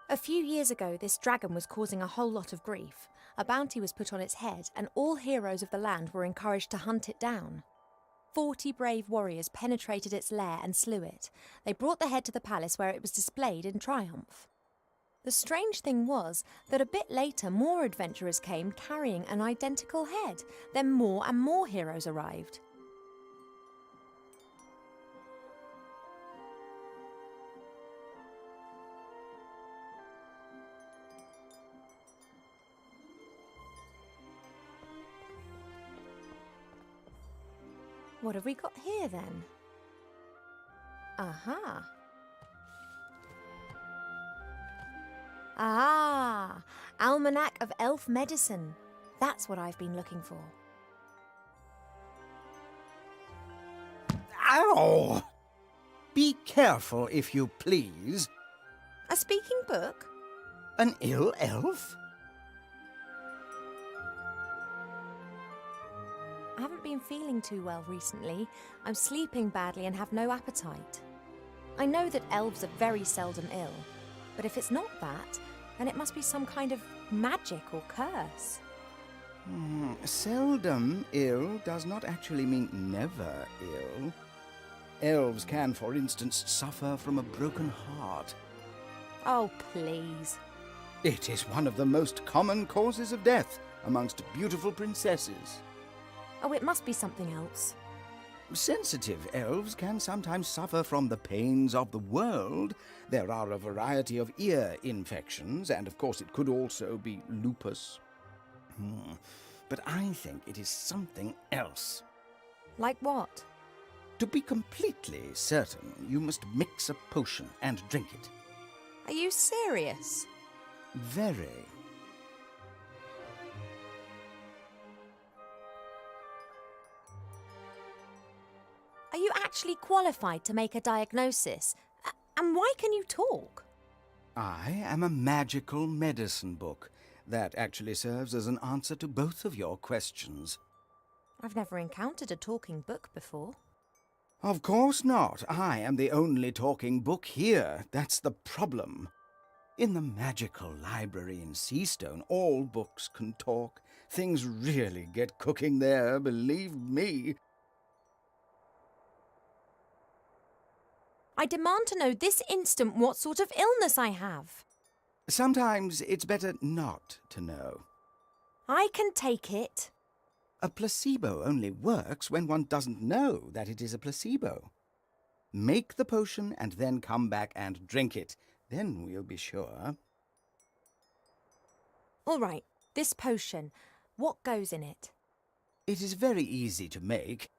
A few years ago, this dragon was causing a whole lot of grief. A bounty was put on its head, and all heroes of the land were encouraged to hunt it down. 40 brave warriors penetrated its lair and slew it. They brought the head to the palace where it was displayed in triumph. The strange thing was that a bit later more adventurers came carrying an identical head. Then more and more heroes arrived. What have we got here then? Aha. Ah, Almanac of Elf Medicine. That's what I've been looking for. Ow! Be careful, if you please. A speaking book? An ill elf? I haven't been feeling too well recently. I'm sleeping badly and have no appetite. I know that elves are very seldom ill, but if it's not that, then it must be some kind of magic or curse. Seldom ill does not actually mean never ill. Elves can, for instance, suffer from a broken heart. Oh, please. It is one of the most common causes of death amongst beautiful princesses. Oh, it must be something else. Sensitive elves can sometimes suffer from the pains of the world. There are a variety of ear infections, and of course it could also be lupus. But I think it is something else. Like what? To be completely certain, you must mix a potion and drink it. Are you serious? Very. Are you actually qualified to make a diagnosis? And why can you talk? I am a magical medicine book. That actually serves as an answer to both of your questions. I've never encountered a talking book before. Of course not. I am the only talking book here. That's the problem. In the magical library in Seastone, all books can talk. Things really get cooking there, believe me. I demand to know this instant what sort of illness I have. Sometimes it's better not to know. I can take it. A placebo only works when one doesn't know that it is a placebo. Make the potion and then come back and drink it. Then we'll be sure. All right, this potion. What goes in it? It is very easy to make.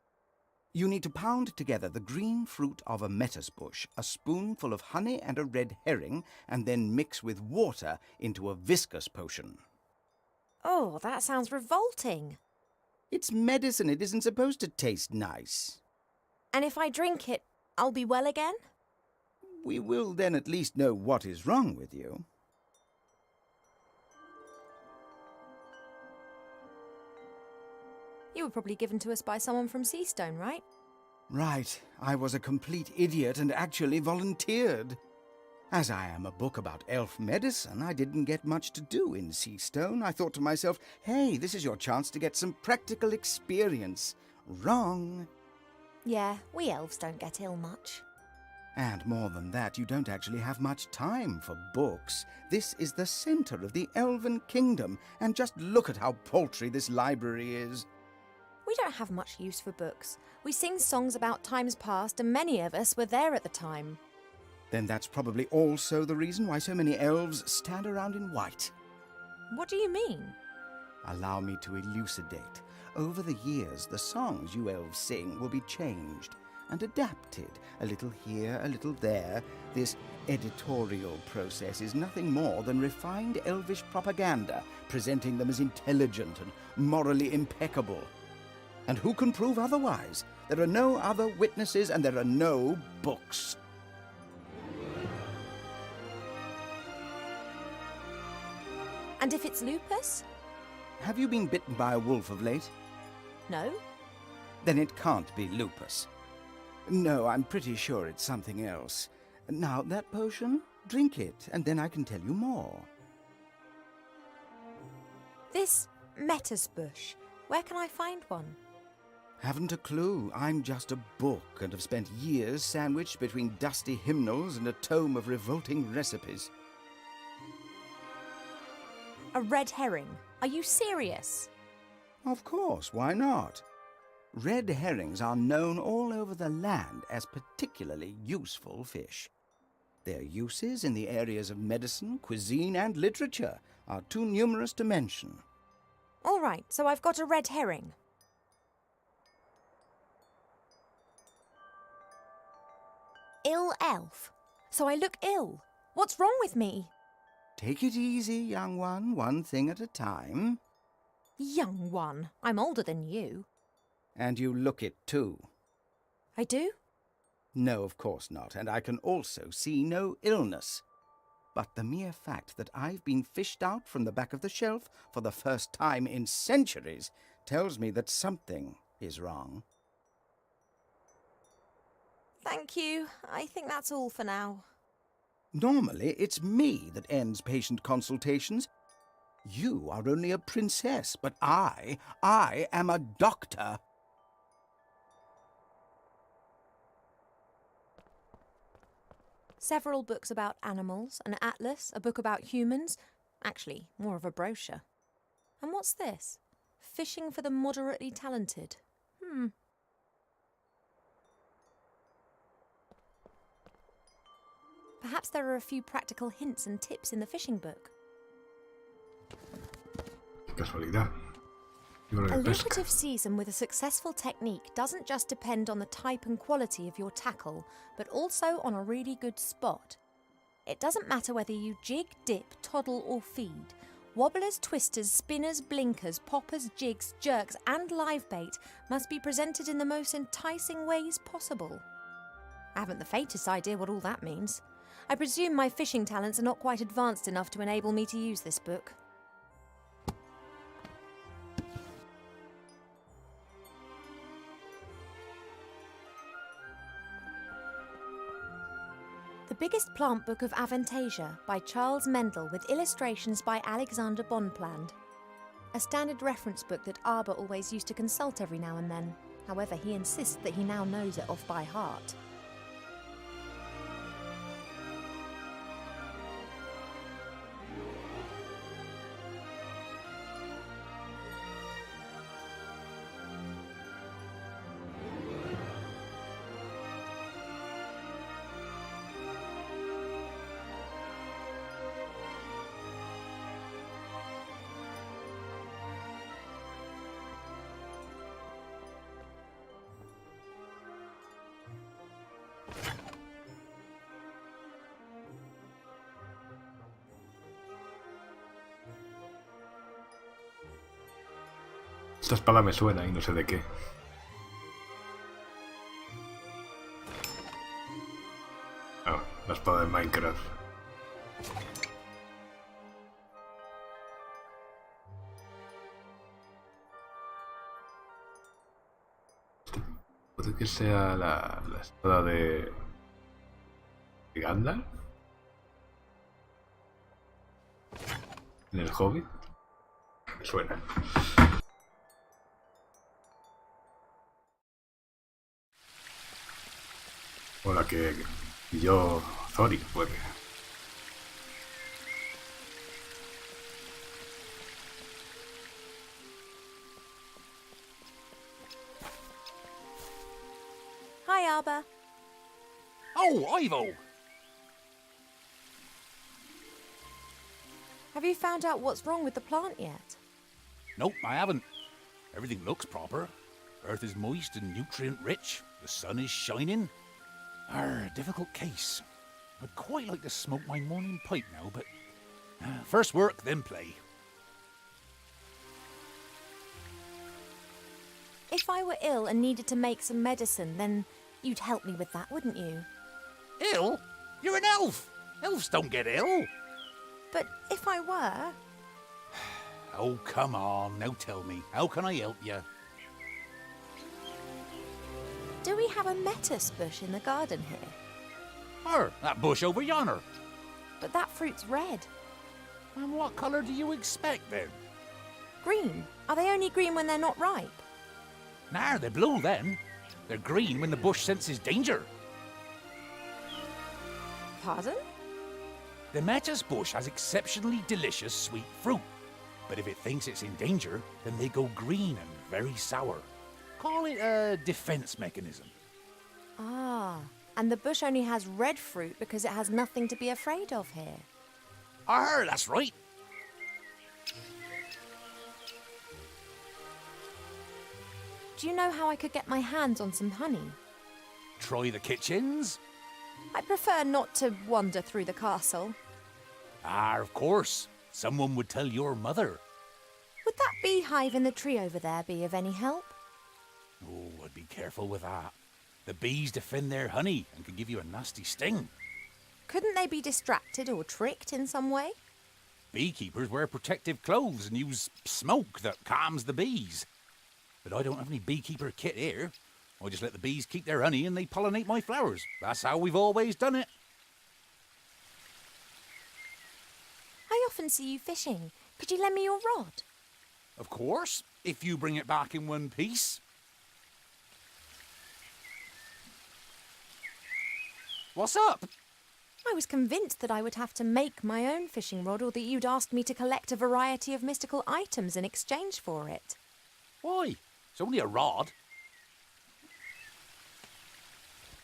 You need to pound together the green fruit of a metis bush, a spoonful of honey and a red herring, and then mix with water into a viscous potion. Oh, that sounds revolting. It's medicine. It isn't supposed to taste nice. And if I drink it, I'll be well again? We will then at least know what is wrong with you. You were probably given to us by someone from Seastone, right? Right. I was a complete idiot and actually volunteered. As I am a book about elf medicine, I didn't get much to do in Seastone. I thought to myself, hey, this is your chance to get some practical experience. Wrong. Yeah, we elves don't get ill much. And more than that, you don't actually have much time for books. This is the center of the Elven Kingdom, and just look at how paltry this library is. We don't have much use for books. We sing songs about times past, and many of us were there at the time. Then that's probably also the reason why so many elves stand around in white. What do you mean? Allow me to elucidate. Over the years, the songs you elves sing will be changed and adapted, a little here, a little there. This editorial process is nothing more than refined elvish propaganda, presenting them as intelligent and morally impeccable. And who can prove otherwise? There are no other witnesses and there are no books. And if it's lupus? Have you been bitten by a wolf of late? No. Then it can't be lupus. No, I'm pretty sure it's something else. Now, that potion, drink it, and then I can tell you more. This metis bush, where can I find one? Haven't a clue. I'm just a book and have spent years sandwiched between dusty hymnals and a tome of revolting recipes. A red herring. Are you serious? Of course, why not? Red herrings are known all over the land as particularly useful fish. Their uses in the areas of medicine, cuisine, and literature are too numerous to mention. All right, so I've got a red herring. Ill elf. So I look ill. What's wrong with me? Take it easy, young one thing at a time. Young one. I'm older than you. And you look it too. I do? No, of course not, and I can also see no illness. But the mere fact that I've been fished out from the back of the shelf for the first time in centuries tells me that something is wrong. Thank you. I think that's all for now. Normally, it's me that ends patient consultations. You are only a princess, but I am a doctor. Several books about animals, an atlas, a book about humans. Actually, more of a brochure. And what's this? Fishing for the moderately talented. Perhaps there are a few practical hints and tips in the fishing book. Casualidad. Libro A de pesca. lucrative season with a successful technique doesn't just depend on the type and quality of your tackle, but also on a really good spot. It doesn't matter whether you jig, dip, toddle or feed. Wobblers, twisters, spinners, blinkers, poppers, jigs, jerks and live bait must be presented in the most enticing ways possible. I haven't the faintest idea what all that means. I presume my fishing talents are not quite advanced enough to enable me to use this book. The Biggest Plant Book of Aventuras by Charles Mendel with illustrations by Alexander Bonpland. A standard reference book that Arbor always used to consult every now and then. However, he insists that he now knows it off by heart. Esta espada me suena y no sé de qué. Ah, la espada de Minecraft. Puede que sea la espada de Gandalf en el Hobbit. Me suena. O la que pilló Thorin, puede. Hi, Arbor. Oh, Ivo! Have you found out what's wrong with the plant yet? Nope, I haven't. Everything looks proper. Earth is moist and nutrient-rich. The sun is shining. Difficult case. I'd quite like to smoke my morning pipe now, but... first work, then play. If I were ill and needed to make some medicine, then you'd help me with that, wouldn't you? Ill? You're an elf! Elves don't get ill! But if I were... Oh, come on, now tell me. How can I help you? Do we have a metis bush in the garden here? That bush over yonder. But that fruit's red. And what colour do you expect, then? Green. Are they only green when they're not ripe? Nah, they're blue then. They're green when the bush senses danger. Pardon? The metis bush has exceptionally delicious sweet fruit. But if it thinks it's in danger, then they go green and very sour. Call it a defense mechanism. Ah, and the bush only has red fruit because it has nothing to be afraid of here. That's right. Do you know how I could get my hands on some honey? Try the kitchens. I prefer not to wander through the castle. Of course. Someone would tell your mother. Would that beehive in the tree over there be of any help? Oh, I'd be careful with that. The bees defend their honey and can give you a nasty sting. Couldn't they be distracted or tricked in some way? Beekeepers wear protective clothes and use smoke that calms the bees. But I don't have any beekeeper kit here. I just let the bees keep their honey and they pollinate my flowers. That's how we've always done it. I often see you fishing. Could you lend me your rod? Of course, if you bring it back in one piece. What's up? I was convinced that I would have to make my own fishing rod or that you'd ask me to collect a variety of mystical items in exchange for it. Why? It's only a rod.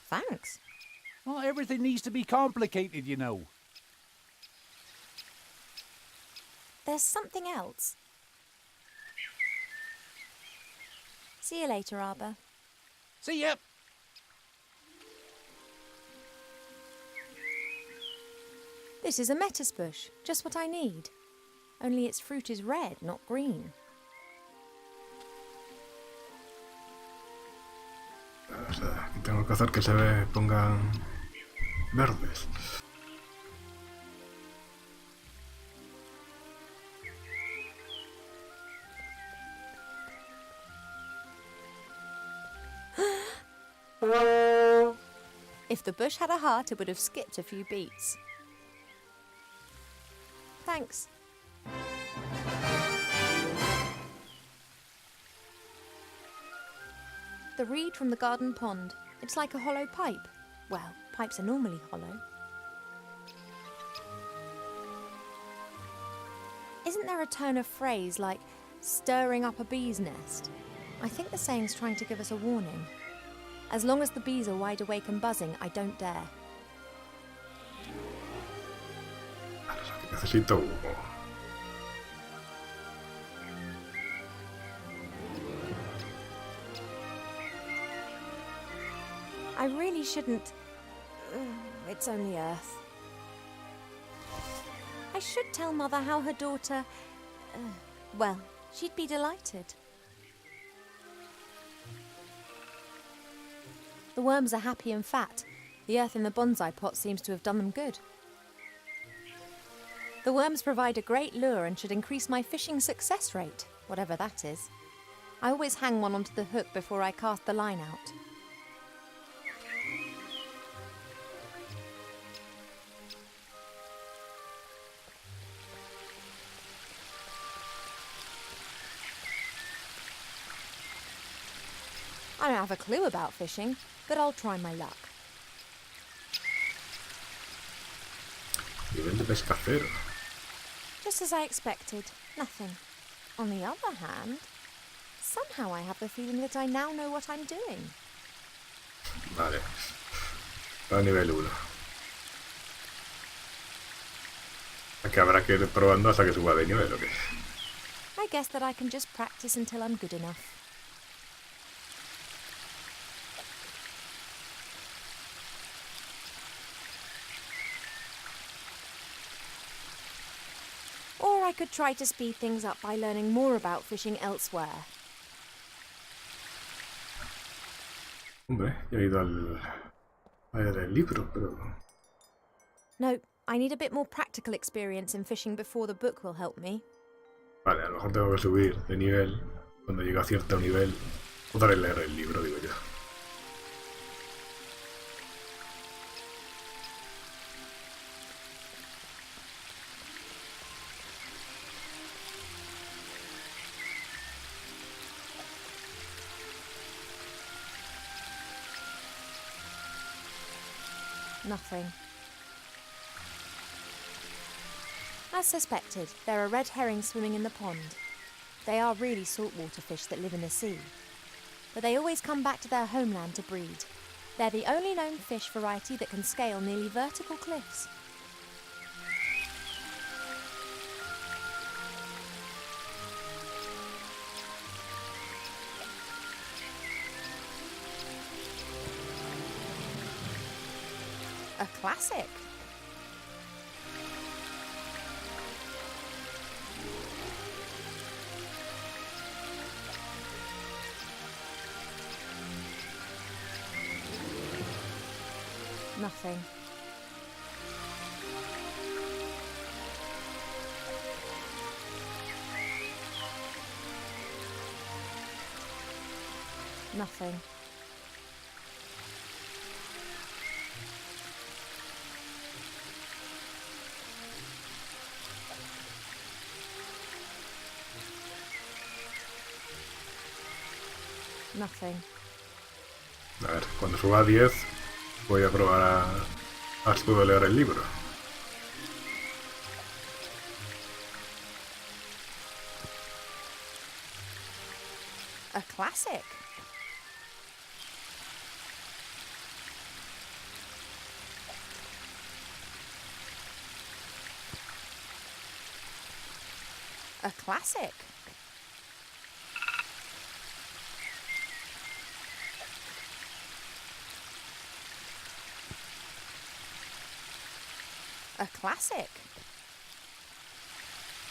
Thanks. Not everything needs to be complicated, you know. There's something else. See you later, Arbor. See ya. This is a metis bush, just what I need. Only its fruit is red, not green. O sea, ¿qué tengo que hacer que se pongan verdes? If the bush had a heart, it would have skipped a few beats. Thanks. The reed from the garden pond. It's like a hollow pipe. Well, pipes are normally hollow. Isn't there a turn of phrase like stirring up a bee's nest? I think the saying's trying to give us a warning. As long as the bees are wide awake and buzzing, I don't dare. Necesito humo. I really shouldn't... It's only Earth. I should tell Mother how her daughter... well, she'd be delighted. The worms are happy and fat. The earth in the bonsai pot seems to have done them good. The worms provide a great lure and should increase my fishing success rate, whatever that is. I always hang one onto the hook before I cast the line out. I don't have a clue about fishing, but I'll try my luck. Nivel de pesca 0. Just as I expected, nothing. On the other hand, somehow I have the feeling that I now know what I'm doing. Vale. Para nivel 1. Que habrá que ir probando hasta que suba de nivel, ¿o qué? I guess that I can just practice until I'm good enough. Or I could try to speed things up by learning more about fishing elsewhere. Hombre, ya he ido a leer el libro, pero... No, I need a bit more practical experience in fishing before the book will help me. Vale, a lo mejor tengo que subir de nivel. Cuando llegue a cierto nivel, podré leer el libro, digo yo. Nothing. As suspected, there are red herrings swimming in the pond. They are really saltwater fish that live in the sea. But they always come back to their homeland to breed. They're the only known fish variety that can scale nearly vertical cliffs. A classic. Nothing. Nothing. Nothing. A ver, cuando suba a 10 voy a probar a ver si puedo leer el libro. A classic. A classic. A classic.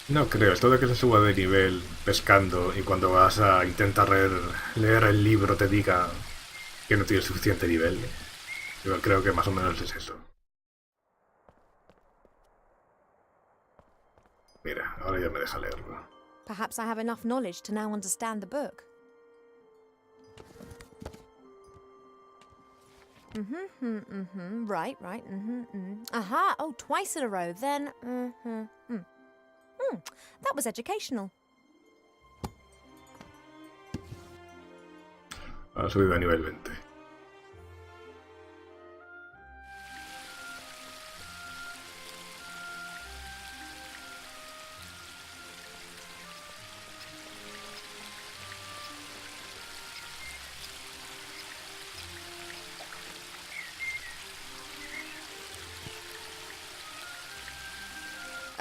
No creo, esto de que se suba de nivel pescando y cuando vas a intentar leer el libro te diga que no tienes suficiente nivel. Yo creo que más o menos es eso. Mira, ahora ya me deja leerlo. Perhaps I have enough knowledge to now understand the book. Right. Aha, oh, twice in a row, then, that was educational. Ha subido a nivel 20.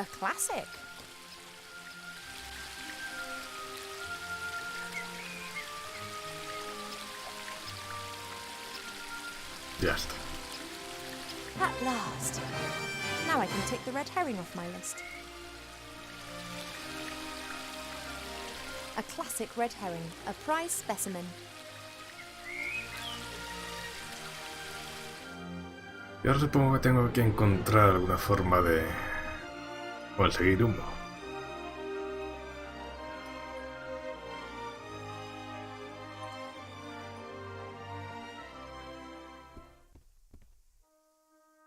A classic. Ya está. At last. Now I can tick the red herring off my list. A classic red herring, a prize specimen. Y ahora supongo que tengo que encontrar alguna forma de conseguir humo.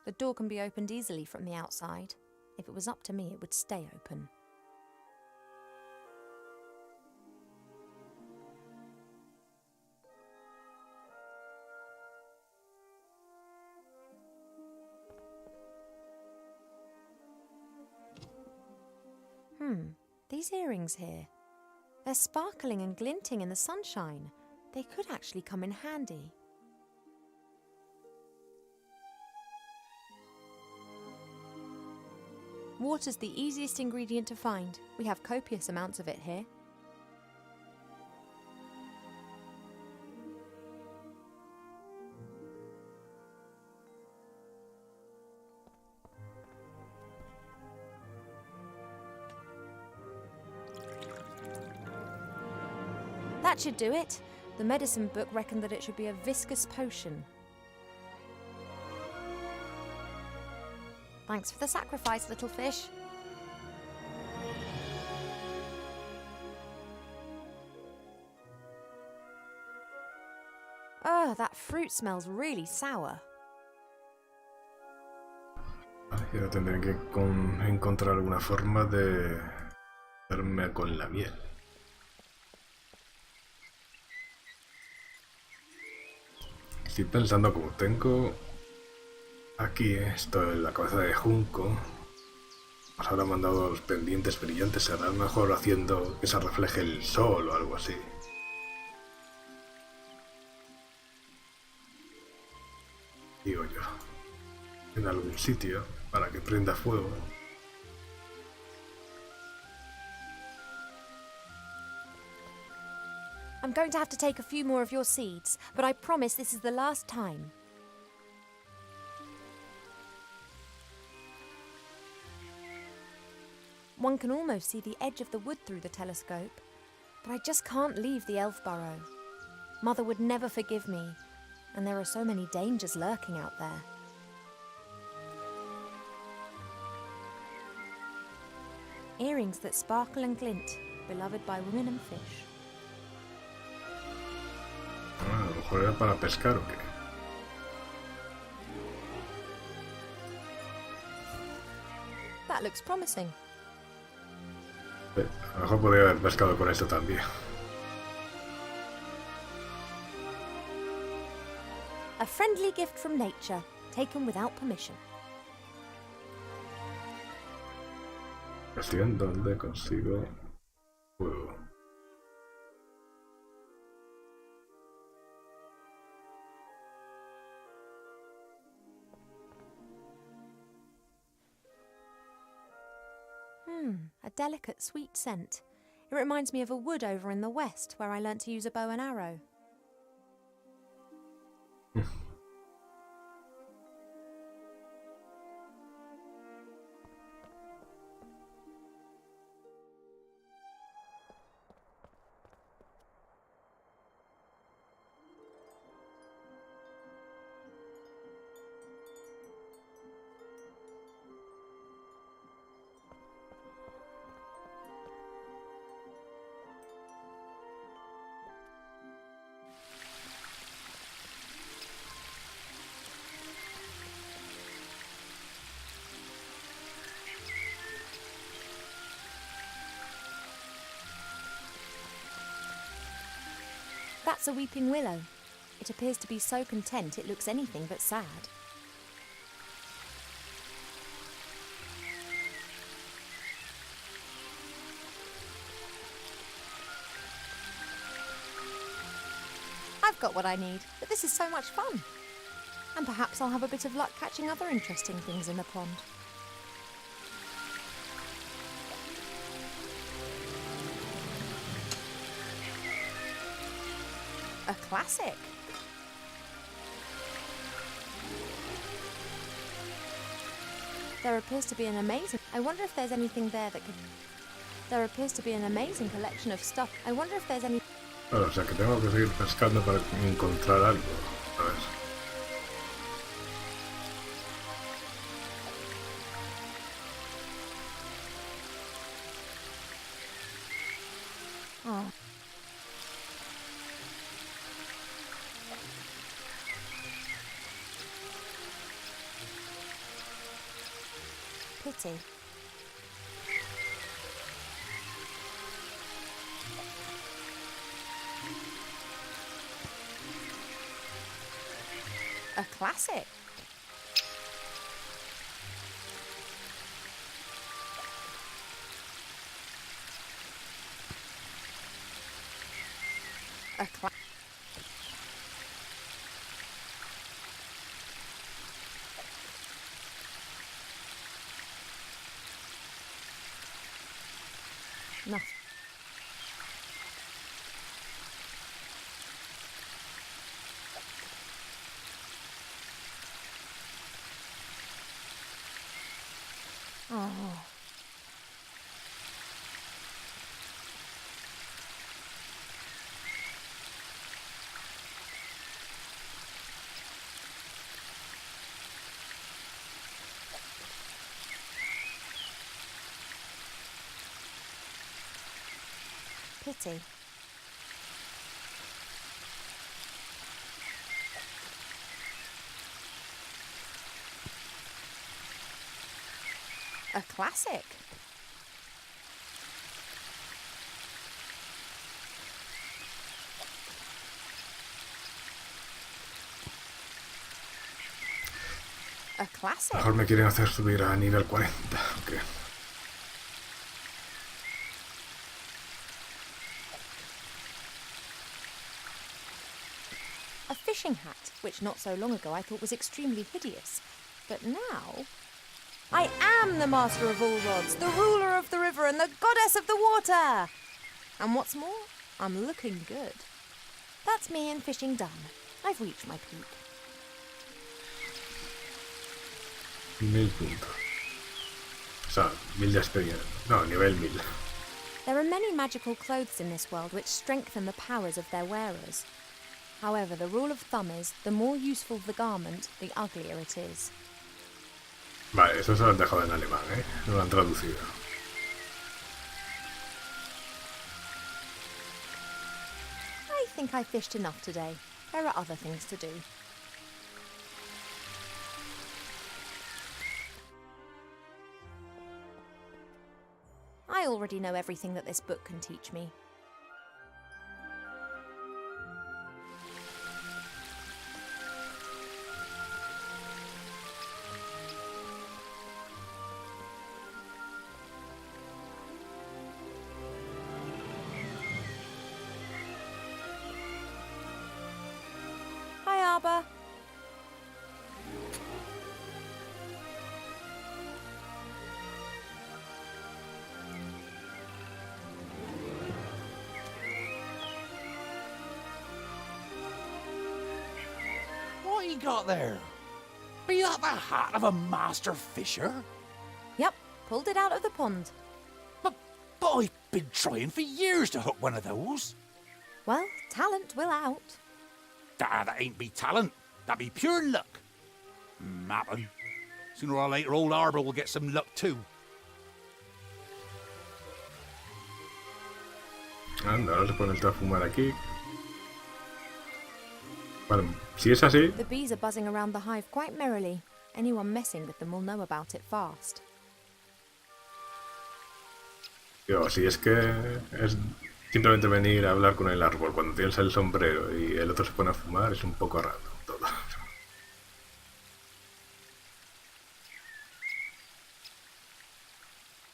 The door can be opened easily from the outside. If it was up to me, it would stay open. These earrings here. They're sparkling and glinting in the sunshine. They could actually come in handy. Water's the easiest ingredient to find. We have copious amounts of it here. That should do it. The medicine book reckoned that it should be a viscous potion. Thanks for the sacrifice, little fish. Oh, that fruit smells really sour. Vale, y ahora tendré que encontrar alguna forma de hacerme con la miel. Estoy pensando, como tengo aquí esto en la cabeza de junco, pues ahora me han dado los pendientes brillantes, será mejor haciendo que se refleje el sol o algo así. Digo yo, en algún sitio para que prenda fuego. I'm going to have to take a few more of your seeds, but I promise this is the last time. One can almost see the edge of the wood through the telescope, but I just can't leave the elf burrow. Mother would never forgive me, and there are so many dangers lurking out there. Earrings that sparkle and glint, beloved by women and fish. Ah, a lo mejor era para pescar o qué. That looks promising. A lo mejor podría haber pescado con esto también. A friendly gift from nature, taken without permission. Cuestión donde consigo fuego. A delicate, sweet scent. It reminds me of a wood over in the west where I learnt to use a bow and arrow. That's a weeping willow. It appears to be so content it looks anything but sad. I've got what I need, but this is so much fun. And perhaps I'll have a bit of luck catching other interesting things in the pond. A classic. There appears to be an amazing... I wonder if there's anything there that could... There appears to be an amazing collection of stuff. I wonder if there's any... Bueno, o sea que tengo que seguir pescando para encontrar algo, ¿sabes? Pity. A classic. A classic. Nothing. Oh. Pity. A classic. A classic. Mejor me quieren hacer subir a nivel 40. Ok. A fishing hat, which not so long ago I thought was extremely hideous. But now, I am the master of all rods, the ruler of the river and the goddess of the water. And what's more, I'm looking good. That's me and fishing done. I've reached my peak. 1000 puntos. O sea, 1000 de experiencia. No, nivel 1000. There are many magical clothes in this world which strengthen the powers of their wearers. However, the rule of thumb is, the more useful the garment, the uglier it is. Vale, eso se lo han dejado en alemán, ¿eh? No lo han traducido. I think I fished enough today. There are other things to do. I already know everything that this book can teach me. Hi, Arbor. What you got there? Be that the hat of a master fisher? Yep, pulled it out of the pond. But I've been trying for years to hook one of those. Well, talent will out. That ain't be talent. That be pure luck. Mappin'. Sooner or later, old Arbor will get some luck too. Anda, ahora se pone el a fumar aquí. Vale, si es así, The bees are buzzing around the hive quite merrily. Anyone messing with them will know about it fast. digo, si es que es simplemente venir a hablar con el árbol cuando tienes el sombrero y el otro se pone a fumar, es un poco raro todo.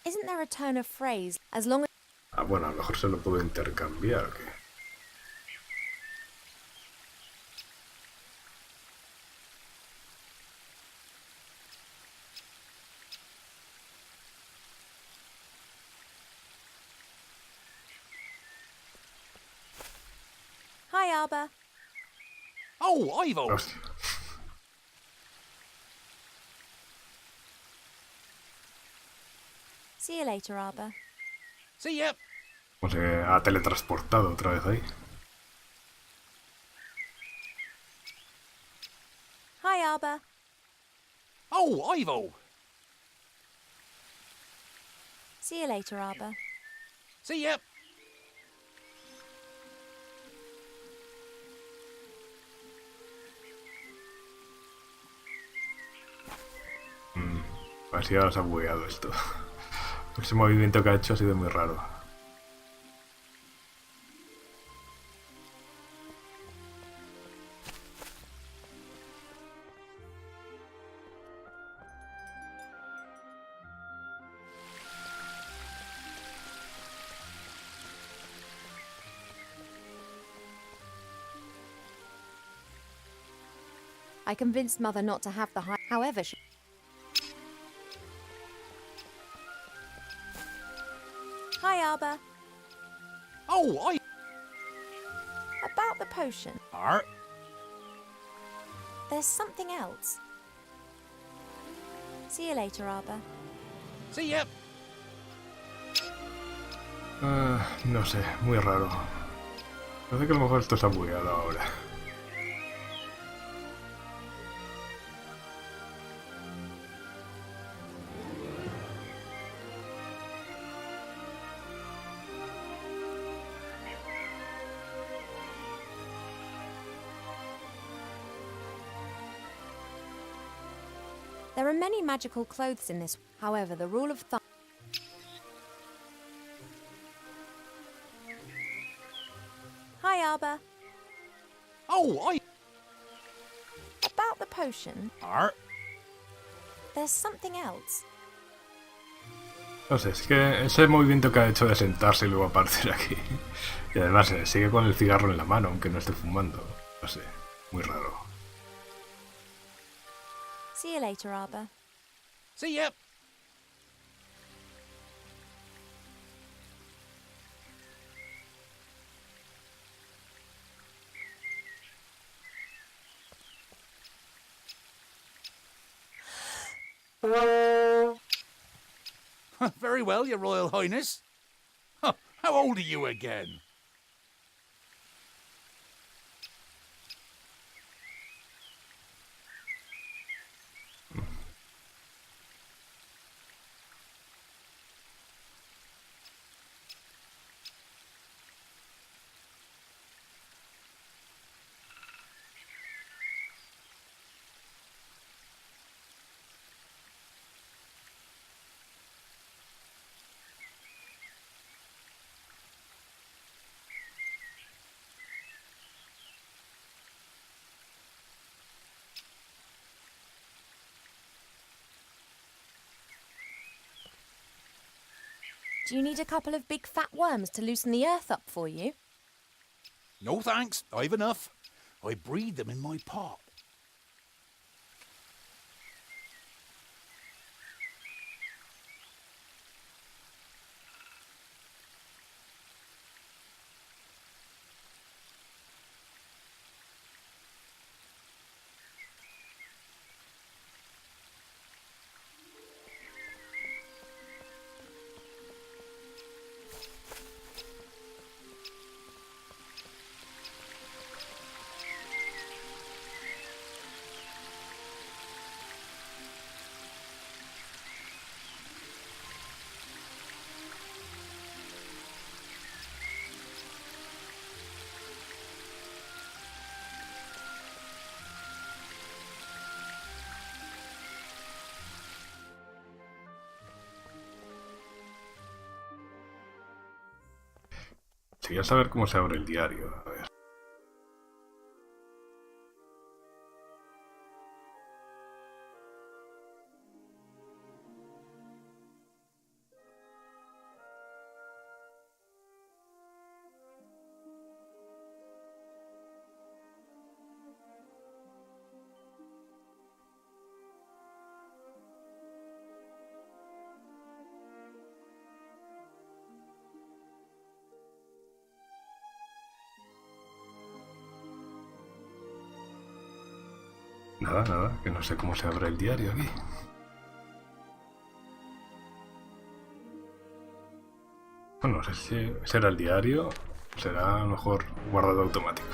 Isn't there a turn of phrase, as long as... Ah, bueno, a lo mejor se lo puedo intercambiar, ¿o qué? Hi, Arbor. Oh, Ivo! Hostia. See you later, Arbor. See ya! Como se ha teletransportado otra vez ahí. Hi, Arbor. Oh, Ivo! See you later, Arbor. See ya! Así ahora se ha bugueado esto. Ese movimiento que ha hecho ha sido muy raro. I convinced Mother not to have the high. However, she. Hi, Arbor. Oh, About the potion. Art. There's something else. See you later, Arbor. See ya. No sé, muy raro. Parece que a lo mejor esto se ha bugueado ahora. There are many magical clothes in this. However, the rule of thumb. Hi, Arbor. Oh, About the potion. Art. There's something else. No sé, es que ese movimiento que ha hecho de sentarse y luego aparecer aquí. Y además sigue con el cigarro en la mano, aunque no esté fumando. No sé, muy raro. See you later, Arbor. See ya. Very well, Your Royal Highness. Huh, how old are you again? Do you need a couple of big fat worms to loosen the earth up for you? No thanks, I've enough. I breed them in my pot. Quería saber cómo se abre el diario. A ver. Nada, que no sé cómo se abre el diario aquí. Bueno, no sé si será el diario, será a lo mejor guardado automático.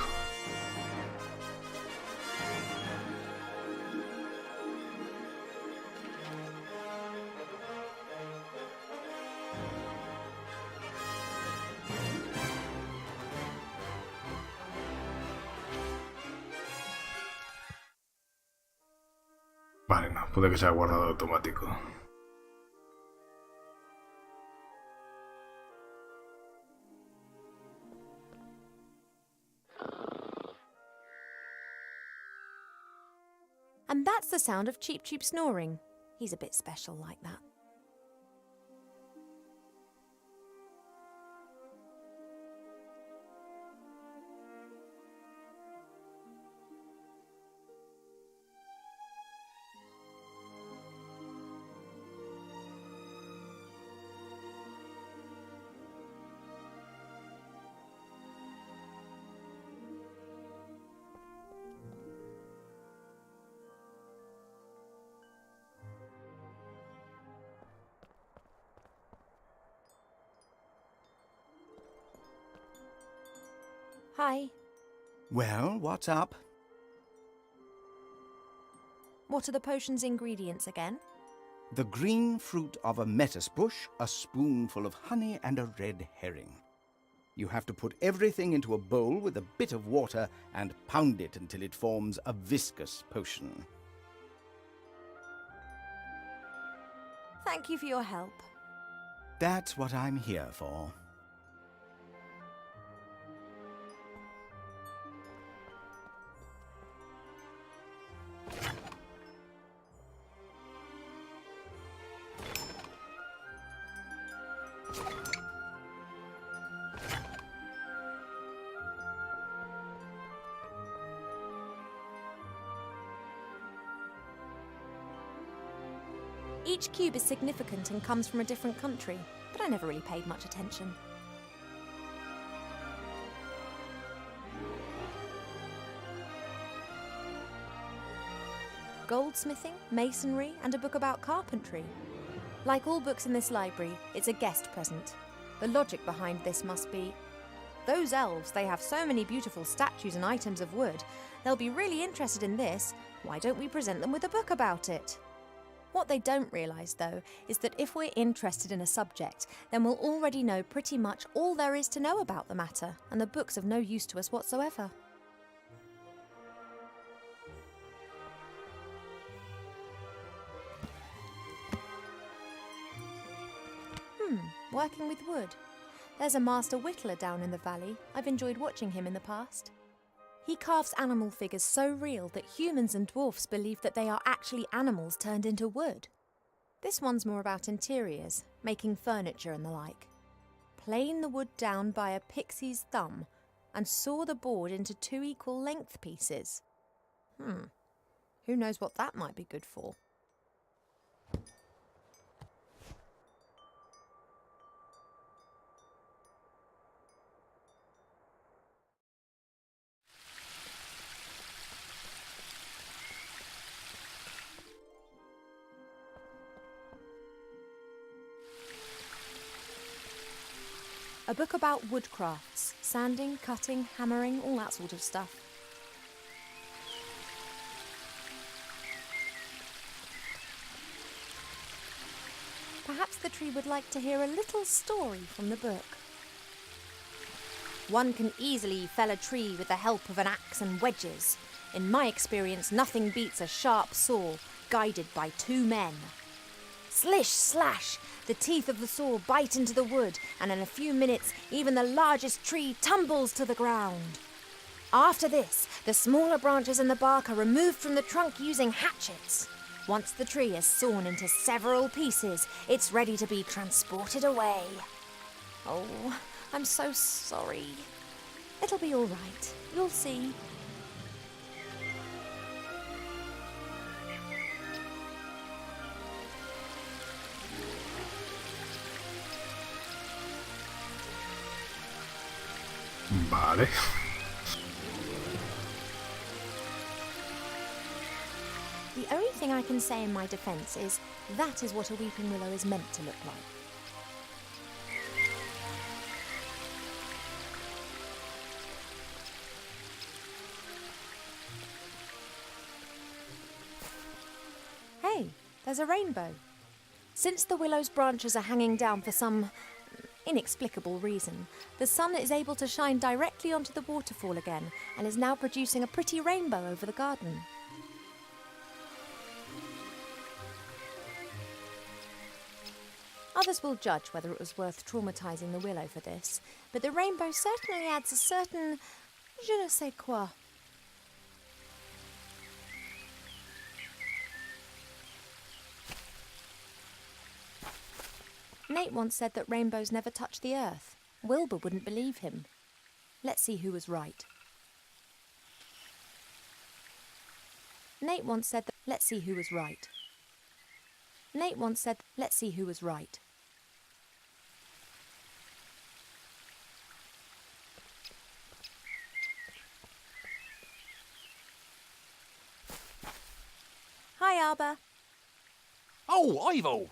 Vale, no, puede que sea guardado automático. And that's the sound of Cheep Cheep snoring. He's a bit special like that. Hi. Well, what's up? What are the potion's ingredients again? The green fruit of a metis bush, a spoonful of honey, and a red herring. You have to put everything into a bowl with a bit of water and pound it until it forms a viscous potion. Thank you for your help. That's what I'm here for. Each cube is significant and comes from a different country, but I never really paid much attention. Goldsmithing, masonry, and a book about carpentry. Like all books in this library, it's a guest present. The logic behind this must be, those elves, they have so many beautiful statues and items of wood. They'll be really interested in this. Why don't we present them with a book about it? What they don't realise, though, is that if we're interested in a subject, then we'll already know pretty much all there is to know about the matter, and the book's of no use to us whatsoever. Working with wood. There's a master whittler down in the valley. I've enjoyed watching him in the past. He carves animal figures so real that humans and dwarfs believe that they are actually animals turned into wood. This one's more about interiors, making furniture and the like. Plane the wood down by a pixie's thumb and saw the board into 2 equal length pieces. Who knows what that might be good for? A book about woodcrafts, sanding, cutting, hammering, all that sort of stuff. Perhaps the tree would like to hear a little story from the book. One can easily fell a tree with the help of an axe and wedges. In my experience, nothing beats a sharp saw guided by 2 men. Slish, slash! The teeth of the saw bite into the wood, and in a few minutes, even the largest tree tumbles to the ground. After this, the smaller branches and the bark are removed from the trunk using hatchets. Once the tree is sawn into several pieces, it's ready to be transported away. Oh, I'm so sorry. It'll be all right. You'll see. Vale. The only thing I can say in my defence is that is what a weeping willow is meant to look like. Hey, there's a rainbow. Since the willow's branches are hanging down for some inexplicable reason, the sun is able to shine directly onto the waterfall again and is now producing a pretty rainbow over the garden. Others will judge whether it was worth traumatising the willow for this, but the rainbow certainly adds a certain je ne sais quoi. Nate once said that rainbows never touch the earth. Wilbur wouldn't believe him. Let's see who was right. Nate once said that. Let's see who was right. Nate once said, let's see who was right. Hi, Arbor. Oh, Ivo!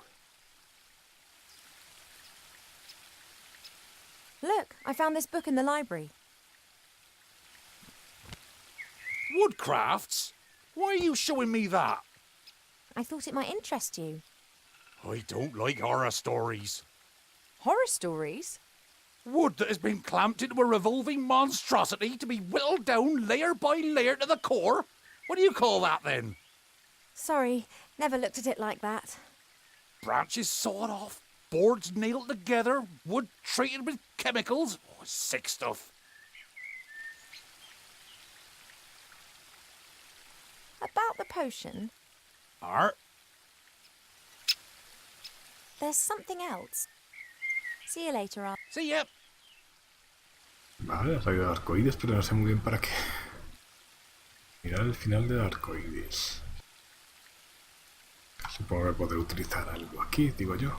Look, I found this book in the library. Woodcrafts? Why are you showing me that? I thought it might interest you. I don't like horror stories. Horror stories? Wood that has been clamped into a revolving monstrosity to be whittled down layer by layer to the core? What do you call that then? Sorry, never looked at it like that. Branches sawed off, boards nailed together, wood treated with chemicals. Oh, sick stuff. About the potion, Art? there's something else. See you later, Arbor. See ya. Vale, ha salido arcoíris, pero no sé muy bien para qué. Mirar el final del arcoíris. Supongo que podré utilizar algo aquí, digo yo.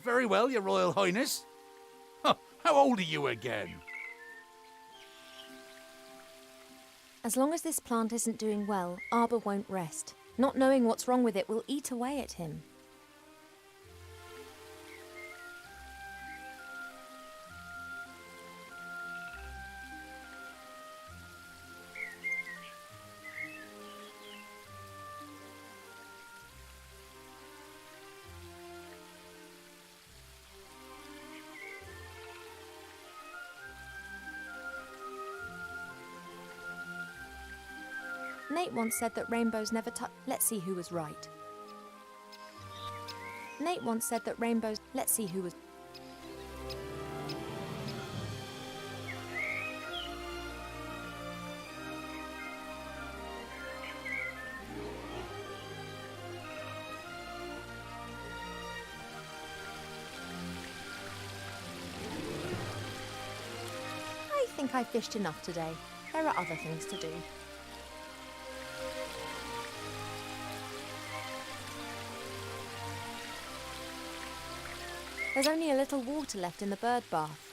Very well, Your Royal Highness. Huh, how old are you again? As long as this plant isn't doing well, Arbor won't rest. Not knowing what's wrong with it will eat away at him. Nate once said that rainbows never touch. Let's see who was right. Nate once said that rainbows. Let's see who was. I think I fished enough today. There are other things to do. There's only a little water left in the bird bath.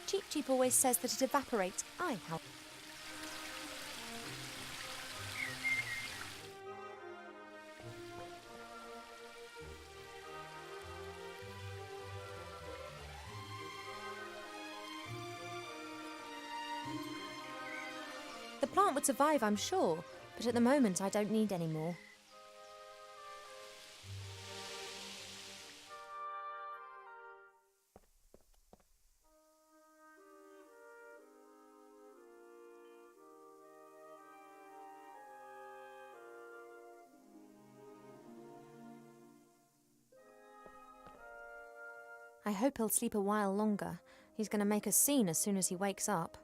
Cheep Cheep always says that it evaporates. How? The plant would survive, I'm sure, but at the moment I don't need any more. I hope he'll sleep a while longer. He's going to make a scene as soon as he wakes up.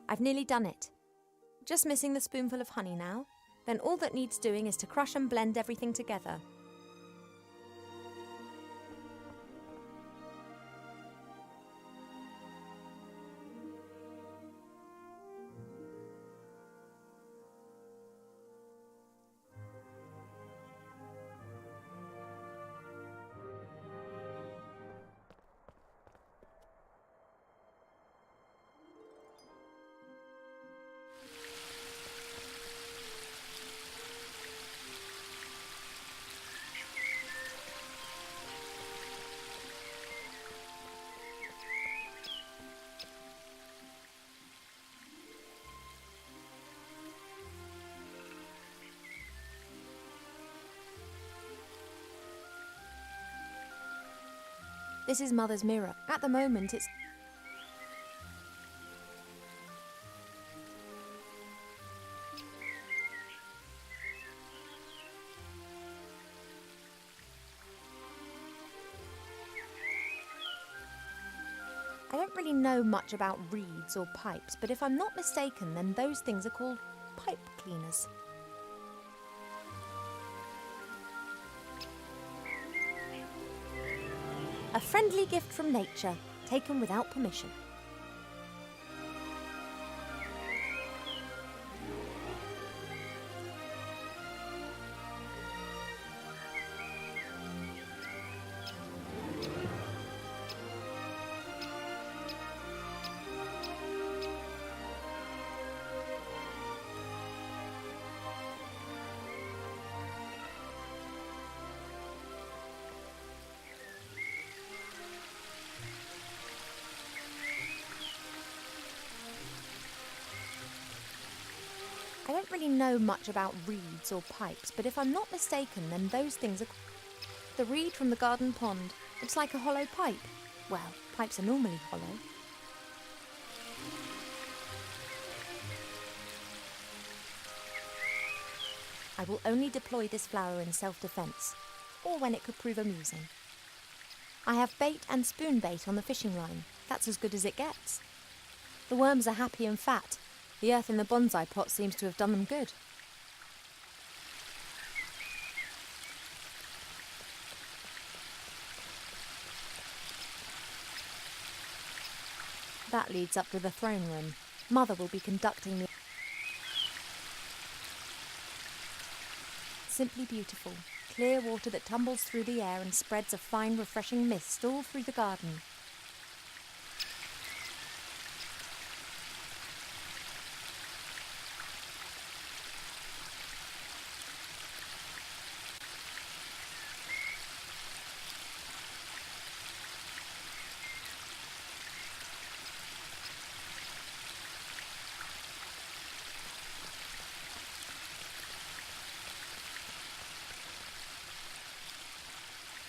I've nearly done it. Just missing the spoonful of honey now. Then all that needs doing is to crush and blend everything together. This is Mother's mirror. At the moment, it's... I don't really know much about reeds or pipes, but if I'm not mistaken, then those things are called pipe cleaners. A friendly gift from nature, taken without permission. I don't really know much about reeds or pipes, but if I'm not mistaken, then those things are... The reed from the garden pond. It's like a hollow pipe. Well, pipes are normally hollow. I will only deploy this flower in self-defense, or when it could prove amusing. I have bait and spoon bait on the fishing line. That's as good as it gets. The worms are happy and fat. The earth in the bonsai pot seems to have done them good. That leads up to the throne room. Mother will be conducting the... Simply beautiful. Clear water that tumbles through the air and spreads a fine, refreshing mist all through the garden.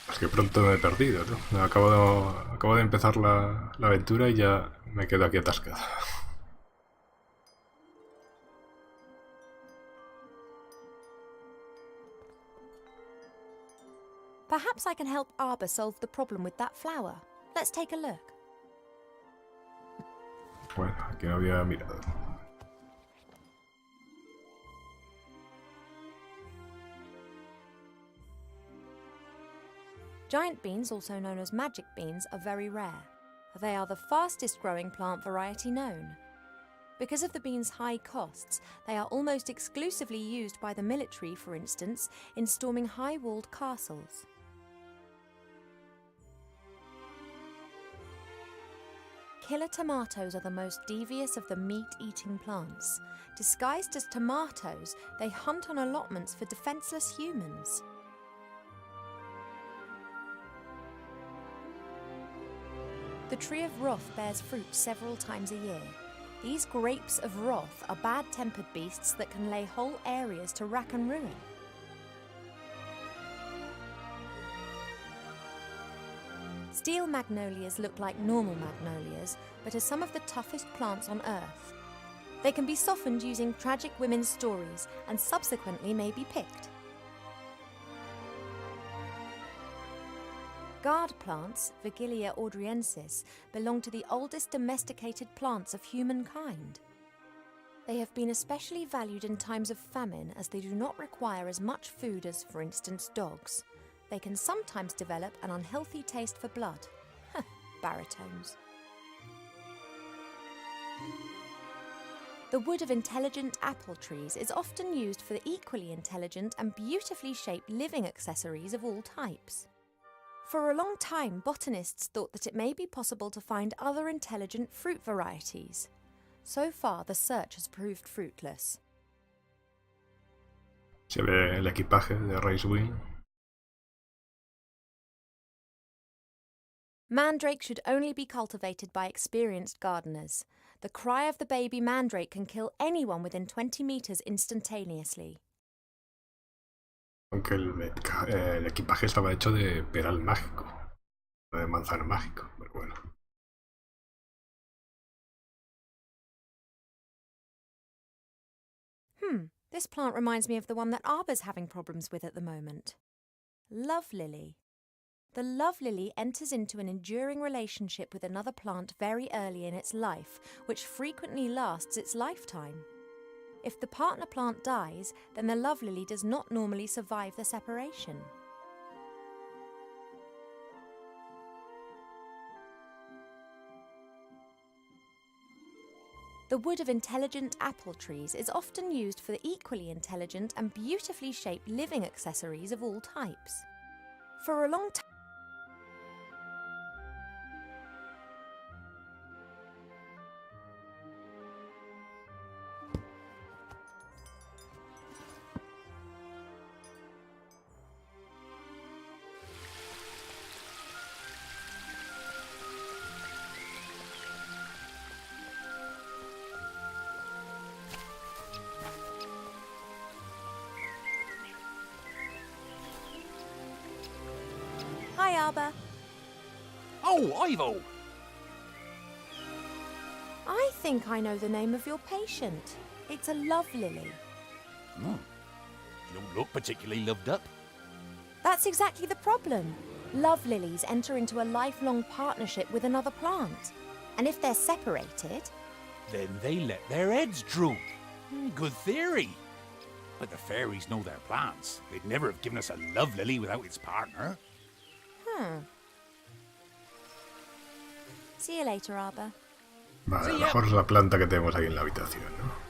Es que pronto me he perdido, ¿no? Acabo de empezar la aventura y ya me quedo aquí atascado. Perhaps I can help Arbor solve the problem with that flower. Let's take a look. Bueno, aquí no había mirado. Giant beans, also known as magic beans, are very rare. They are the fastest growing plant variety known. Because of the beans' high costs, they are almost exclusively used by the military, for instance, in storming high-walled castles. Killer tomatoes are the most devious of the meat-eating plants. Disguised as tomatoes, they hunt on allotments for defenseless humans. The tree of wrath bears fruit several times a year. These grapes of wrath are bad-tempered beasts that can lay whole areas to rack and ruin. Steel magnolias look like normal magnolias, but are some of the toughest plants on Earth. They can be softened using tragic women's stories and subsequently may be picked. Guard plants, Vigilia audriensis, belong to the oldest domesticated plants of humankind. They have been especially valued in times of famine as they do not require as much food as, for instance, dogs. They can sometimes develop an unhealthy taste for blood. Baritones. The wood of intelligent apple trees is often used for the equally intelligent and beautifully shaped living accessories of all types. For a long time, botanists thought that it may be possible to find other intelligent fruit varieties. So far, the search has proved fruitless. Se ve el equipaje de Racewing. Mandrake should only be cultivated by experienced gardeners. The cry of the baby mandrake can kill anyone within 20 meters instantaneously. Aunque el equipaje estaba hecho de peral mágico. Lo de manzano mágico, pero bueno. This plant reminds me of the one that Arbor's having problems with at the moment. Love lily. The love lily enters into an enduring relationship with another plant very early in its life, which frequently lasts its lifetime. If the partner plant dies, then the love lily does not normally survive the separation. The wood of intelligent apple trees is often used for the equally intelligent and beautifully shaped living accessories of all types. For a long time, Hi, Arbor. Oh, Ivo! I think I know the name of your patient. It's a love lily. You don't look particularly loved up. That's exactly the problem. Love lilies enter into a lifelong partnership with another plant. And if they're separated... Then they let their heads droop. Good theory. But the fairies know their plants. They'd never have given us a love lily without its partner. See you later, Arbor. Vale, a lo mejor es la planta que tenemos ahí en la habitación, ¿no?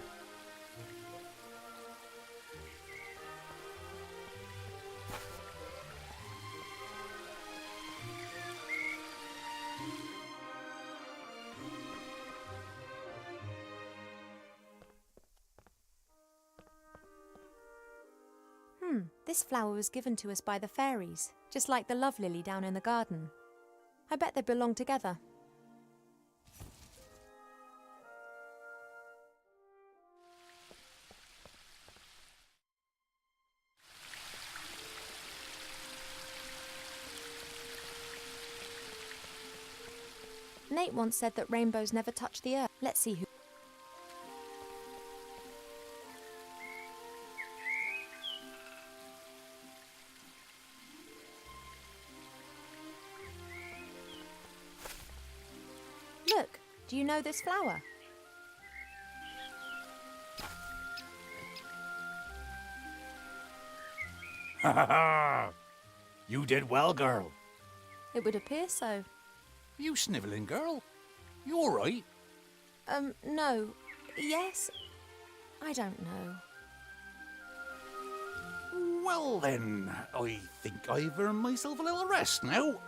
This flower was given to us by the fairies, just like the love lily down in the garden. I bet they belong together. Nate once said that rainbows never touch the earth. Let's see who... Look, do you know this flower? Ha ha ha! You did well, girl. It would appear so. You snivelling, girl? You all right? No. Yes? I don't know. Well then, I think I've earned myself a little rest now.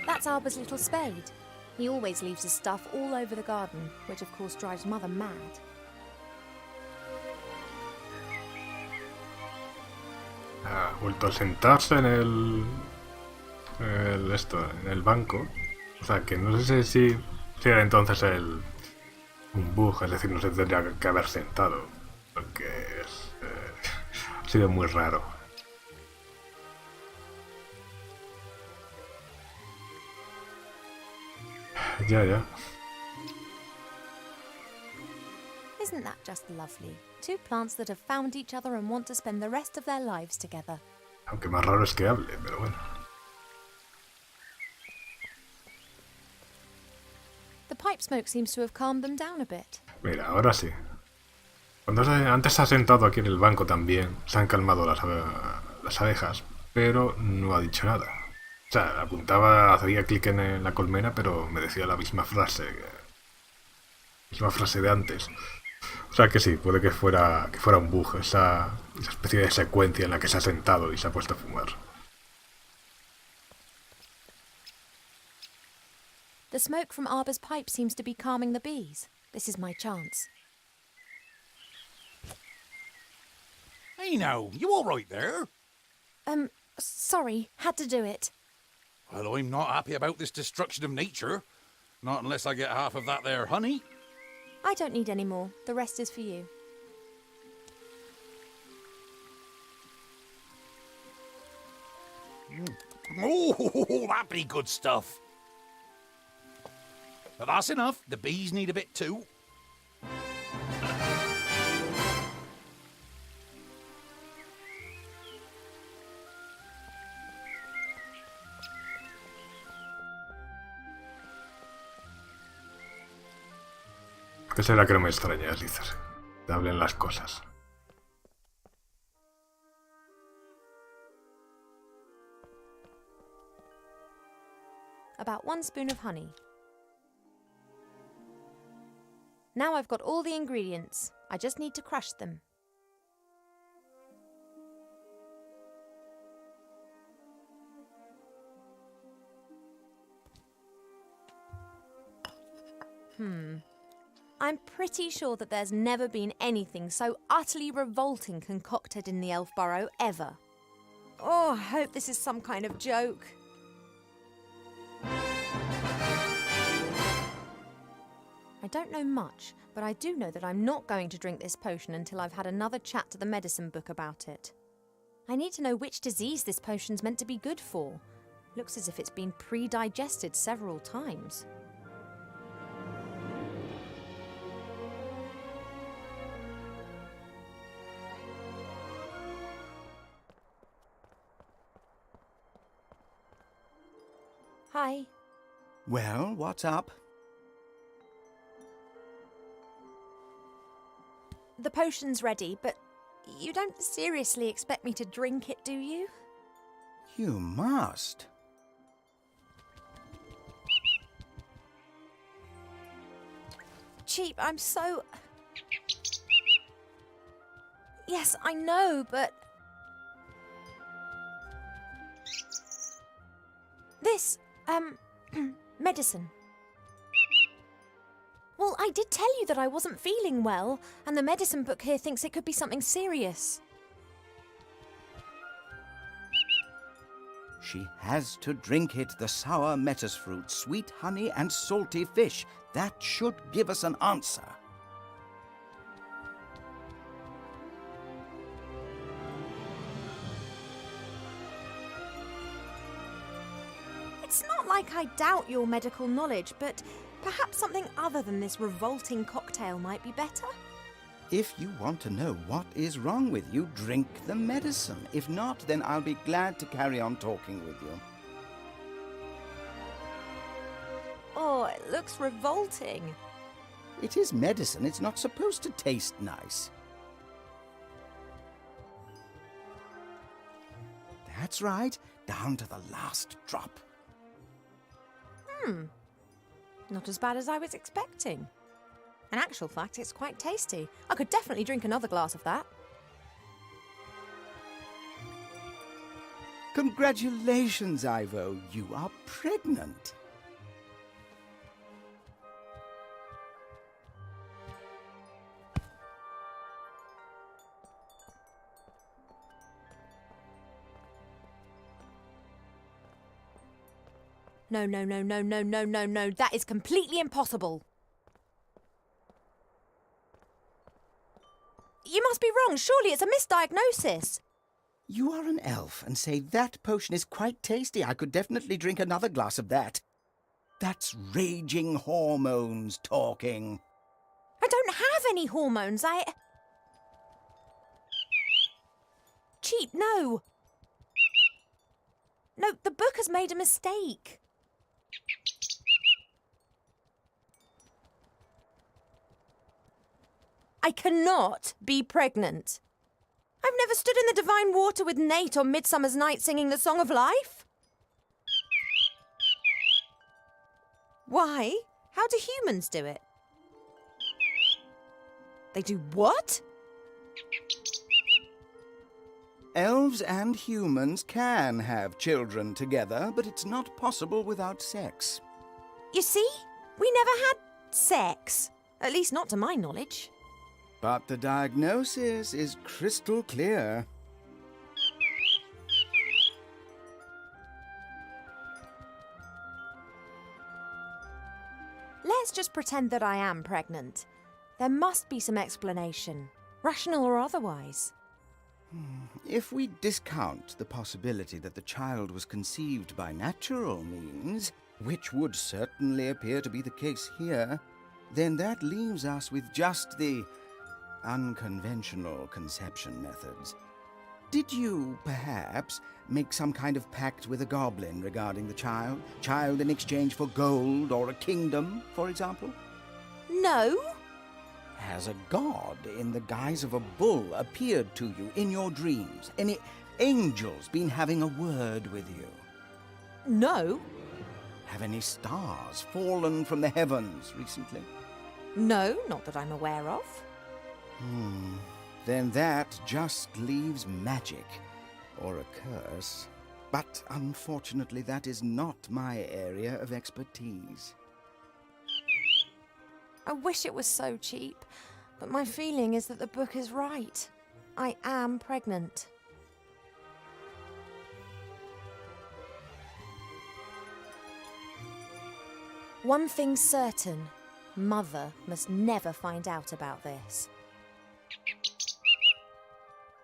That's Arbor's little spade. He always leaves his stuff all over the garden, which of course drives Mother mad. Ha vuelto a sentarse en el en el banco. O sea, que no sé si era entonces un bug, es decir, no se tendría que haber sentado, porque ha sido muy raro. Ya. Isn't that just lovely? Two plants that have found each other and want to spend the rest of their lives together. Aunque más raro es que hable, pero bueno. The pipe smoke seems to have calmed them down a bit. Mira, ahora sí. Antes se ha sentado aquí en el banco también, se han calmado las abejas, pero no ha dicho nada. O sea, apuntaba, hacía clic en la colmena, pero me decía la misma frase de antes. O sea que sí, puede que fuera un bug, esa especie de secuencia en la que se ha sentado y se ha puesto a fumar. The smoke from Arbor's pipe seems to be calming the bees. This is my chance. Hey now, you all right there? Sorry, had to do it. Well, I'm not happy about this destruction of nature. Not unless I get half of that there honey. I don't need any more. The rest is for you. Oh, that be good stuff. But that's enough. The bees need a bit too. ¿Qué será que no me extrañas, Lizar? Te hablen las cosas. About 1 spoon of honey. Now I've got all the ingredients. I just need to crush them. I'm pretty sure that there's never been anything so utterly revolting concocted in the Elf Burrow ever. Oh, I hope this is some kind of joke. I don't know much, but I do know that I'm not going to drink this potion until I've had another chat to the medicine book about it. I need to know which disease this potion's meant to be good for. Looks as if it's been pre-digested several times. Hi. Well, what's up? The potion's ready, but you don't seriously expect me to drink it, do you? You must. Cheap, I'm so... Yes, I know, but... This, medicine. Well, I did tell you that I wasn't feeling well, and the medicine book here thinks it could be something serious. She has to drink it, the sour metis fruit, sweet honey and salty fish. That should give us an answer. It's not like I doubt your medical knowledge, but perhaps something other than this revolting cocktail might be better? If you want to know what is wrong with you, drink the medicine. If not, then I'll be glad to carry on talking with you. Oh, it looks revolting. It is medicine. It's not supposed to taste nice. That's right. Down to the last drop. Not as bad as I was expecting. In actual fact, it's quite tasty. I could definitely drink another glass of that. Congratulations, Ivo. You are pregnant. No. That is completely impossible. You must be wrong. Surely it's a misdiagnosis. You are an elf and say that potion is quite tasty. I could definitely drink another glass of that. That's raging hormones talking. I don't have any hormones. Cheap, no. No, the book has made a mistake. I cannot be pregnant. I've never stood in the divine water with Nate on Midsummer's Night singing the Song of Life. Why? How do humans do it? They do what? Elves and humans can have children together, but it's not possible without sex. You see? We never had sex. At least not to my knowledge. But the diagnosis is crystal clear. Let's just pretend that I am pregnant. There must be some explanation, rational or otherwise. If we discount the possibility that the child was conceived by natural means, which would certainly appear to be the case here, then that leaves us with just the unconventional conception methods. Did you, perhaps, make some kind of pact with a goblin regarding the child? Child in exchange for gold or a kingdom, for example? No? Has a god in the guise of a bull appeared to you in your dreams? Any angels been having a word with you? No? Have any stars fallen from the heavens recently? No, not that I'm aware of. Then that just leaves magic, or a curse. But unfortunately, that is not my area of expertise. I wish it was so cheap, but my feeling is that the book is right. I am pregnant. One thing's certain, Mother must never find out about this.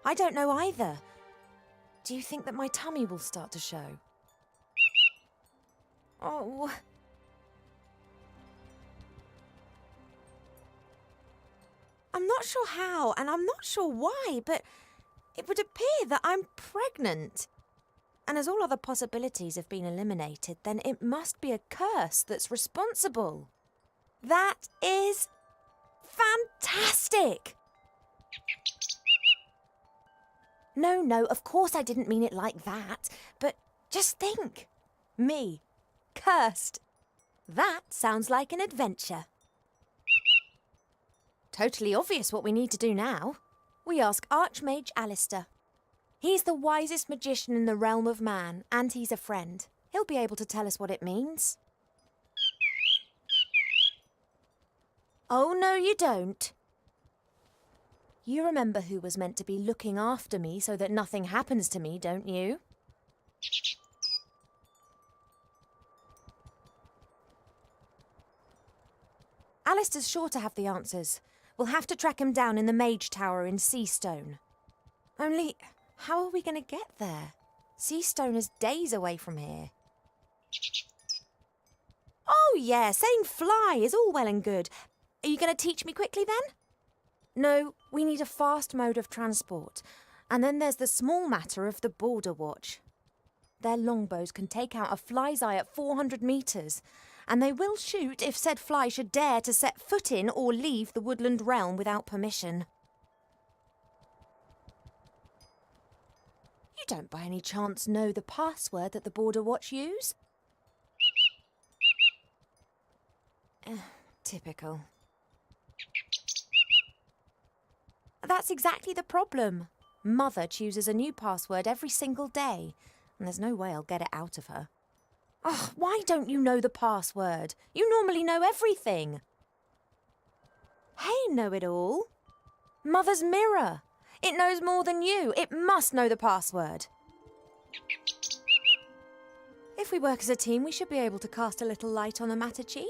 I don't know either. Do you think that my tummy will start to show? Oh. I'm not sure how, and I'm not sure why, but it would appear that I'm pregnant. And as all other possibilities have been eliminated, then it must be a curse that's responsible. That is fantastic! No, of course I didn't mean it like that, but just think. Me, cursed. That sounds like an adventure. Totally obvious what we need to do now. We ask Archmage Alistair. He's the wisest magician in the realm of man, and he's a friend. He'll be able to tell us what it means. Oh, no, you don't. You remember who was meant to be looking after me so that nothing happens to me, don't you? Alistair's sure to have the answers. We'll have to track him down in the Mage Tower in Seastone. Only, how are we going to get there? Seastone is days away from here. Oh, yeah, saying fly is all well and good. Are you going to teach me quickly then? No, we need a fast mode of transport. And then there's the small matter of the Border Watch. Their longbows can take out a fly's eye at 400 metres, and they will shoot if said fly should dare to set foot in or leave the woodland realm without permission. You don't by any chance know the password that the Border Watch use? Typical. That's exactly the problem. Mother chooses a new password every single day, and there's no way I'll get it out of her. Oh, why don't you know the password? You normally know everything. Hey, know-it-all. Mother's mirror. It knows more than you. It must know the password. If we work as a team, we should be able to cast a little light on the matter cheap.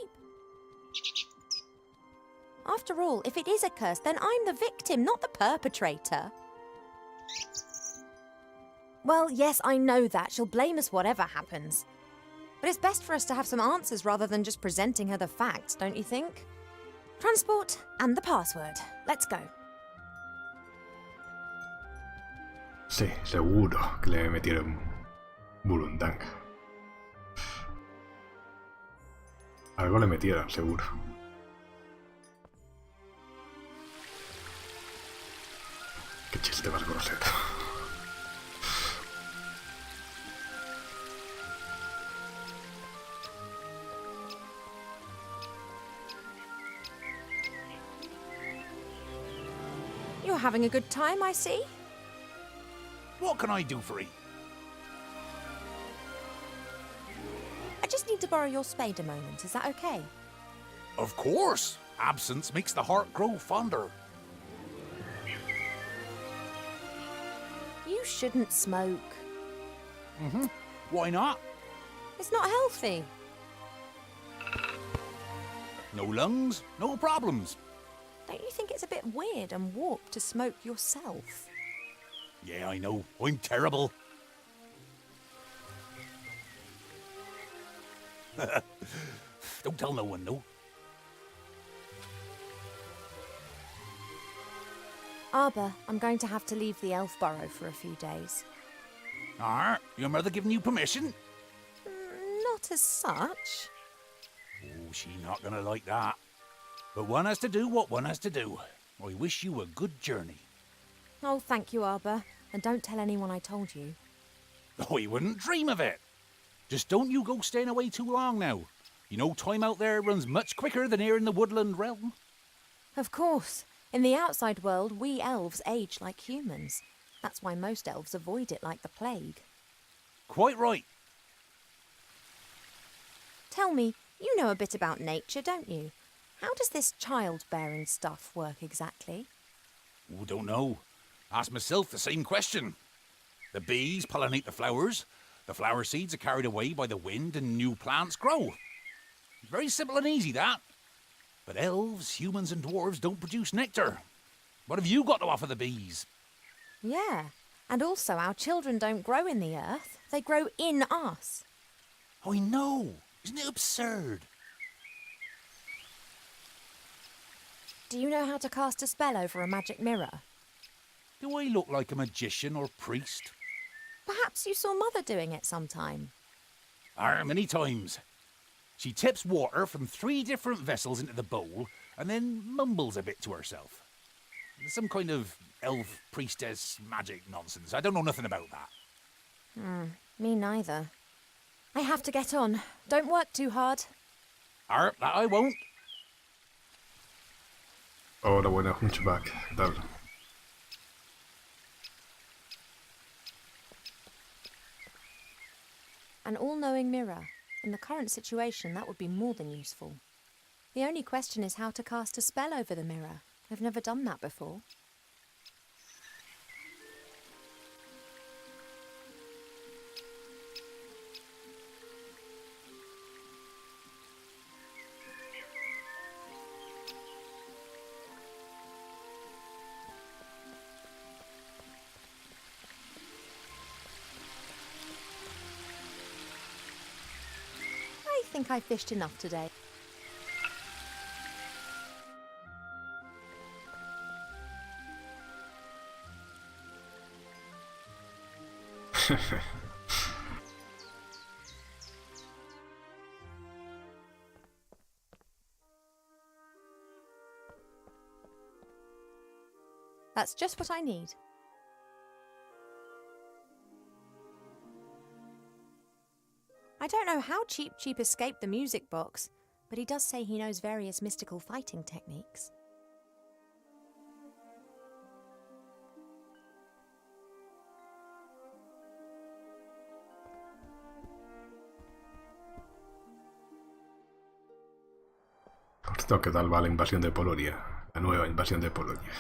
After all, if it is a curse, then I'm the victim, not the perpetrator. Well, yes, I know that. She'll blame us whatever happens. But it's best for us to have some answers rather than just presenting her the facts, don't you think? Transport and the password. Let's go. Sí, seguro que le metieron Burundanga. Algo le metieron, seguro. Qué chiste más grosero. You're having a good time, I see. What can I do for you? I just need to borrow your spade a moment. Is that okay? Of course. Absence makes the heart grow fonder. shouldn't smoke. Why not? It's not healthy. No lungs, no problems. Don't you think it's a bit weird and warped to smoke yourself? Yeah, I know. I'm terrible. Don't tell no one, though. Arbor, I'm going to have to leave the elf burrow for a few days. Your mother giving you permission? Not as such. Oh, she's not gonna like that. But one has to do what one has to do. I wish you a good journey. Oh, thank you, Arbor. And don't tell anyone I told you. Oh, I wouldn't dream of it. Just don't you go staying away too long now. You know time out there runs much quicker than here in the woodland realm. Of course. In the outside world, we elves age like humans. That's why most elves avoid it like the plague. Quite right. Tell me, you know a bit about nature, don't you? How does this childbearing stuff work exactly? Oh, don't know. Ask myself the same question. The bees pollinate the flowers. The flower seeds are carried away by the wind and new plants grow. Very simple and easy, that. But elves, humans and dwarves don't produce nectar. What have you got to offer the bees? Yeah, and also our children don't grow in the earth. They grow in us. Oh, I know. Isn't it absurd? Do you know how to cast a spell over a magic mirror? Do I look like a magician or priest? Perhaps you saw Mother doing it sometime. Many times. She tips water from 3 different vessels into the bowl and then mumbles a bit to herself. Some kind of elf priestess magic nonsense. I don't know nothing about that. Me neither. I have to get on. Don't work too hard. That I won't. Hola, buenas, Hunchback. ¿Qué tal? An all-knowing mirror. In the current situation, that would be more than useful. The only question is how to cast a spell over the mirror. I've never done that before. I think I fished enough today. That's just what I need. I don't know how Cheap Cheap escaped the music box, but he does say he knows various mystical fighting techniques. Por cierto, ¿qué tal va la invasión de Polonia? La nueva invasión de Polonia.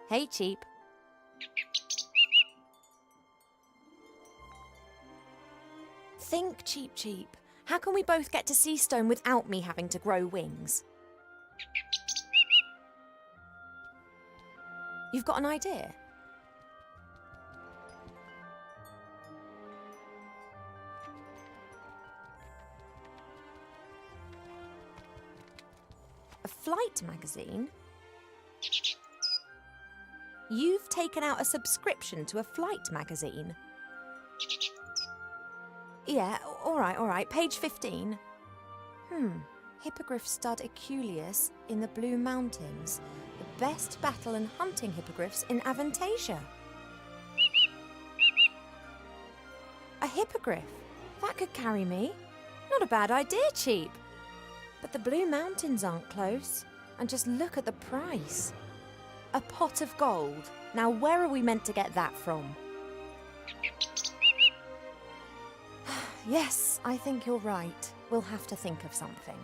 Hey, Cheap. Think, Cheap Cheap. How can we both get to Seastone without me having to grow wings? You've got an idea? A flight magazine? You've taken out a subscription to a flight magazine? Yeah, all right. Page 15. Hippogriff stud Eculeus in the Blue Mountains. The best battle and hunting hippogriffs in Aventuras. A hippogriff? That could carry me. Not a bad idea, Cheap. But the Blue Mountains aren't close. And just look at the price. A pot of gold. Now, where are we meant to get that from? Yes, I think you're right. We'll have to think of something.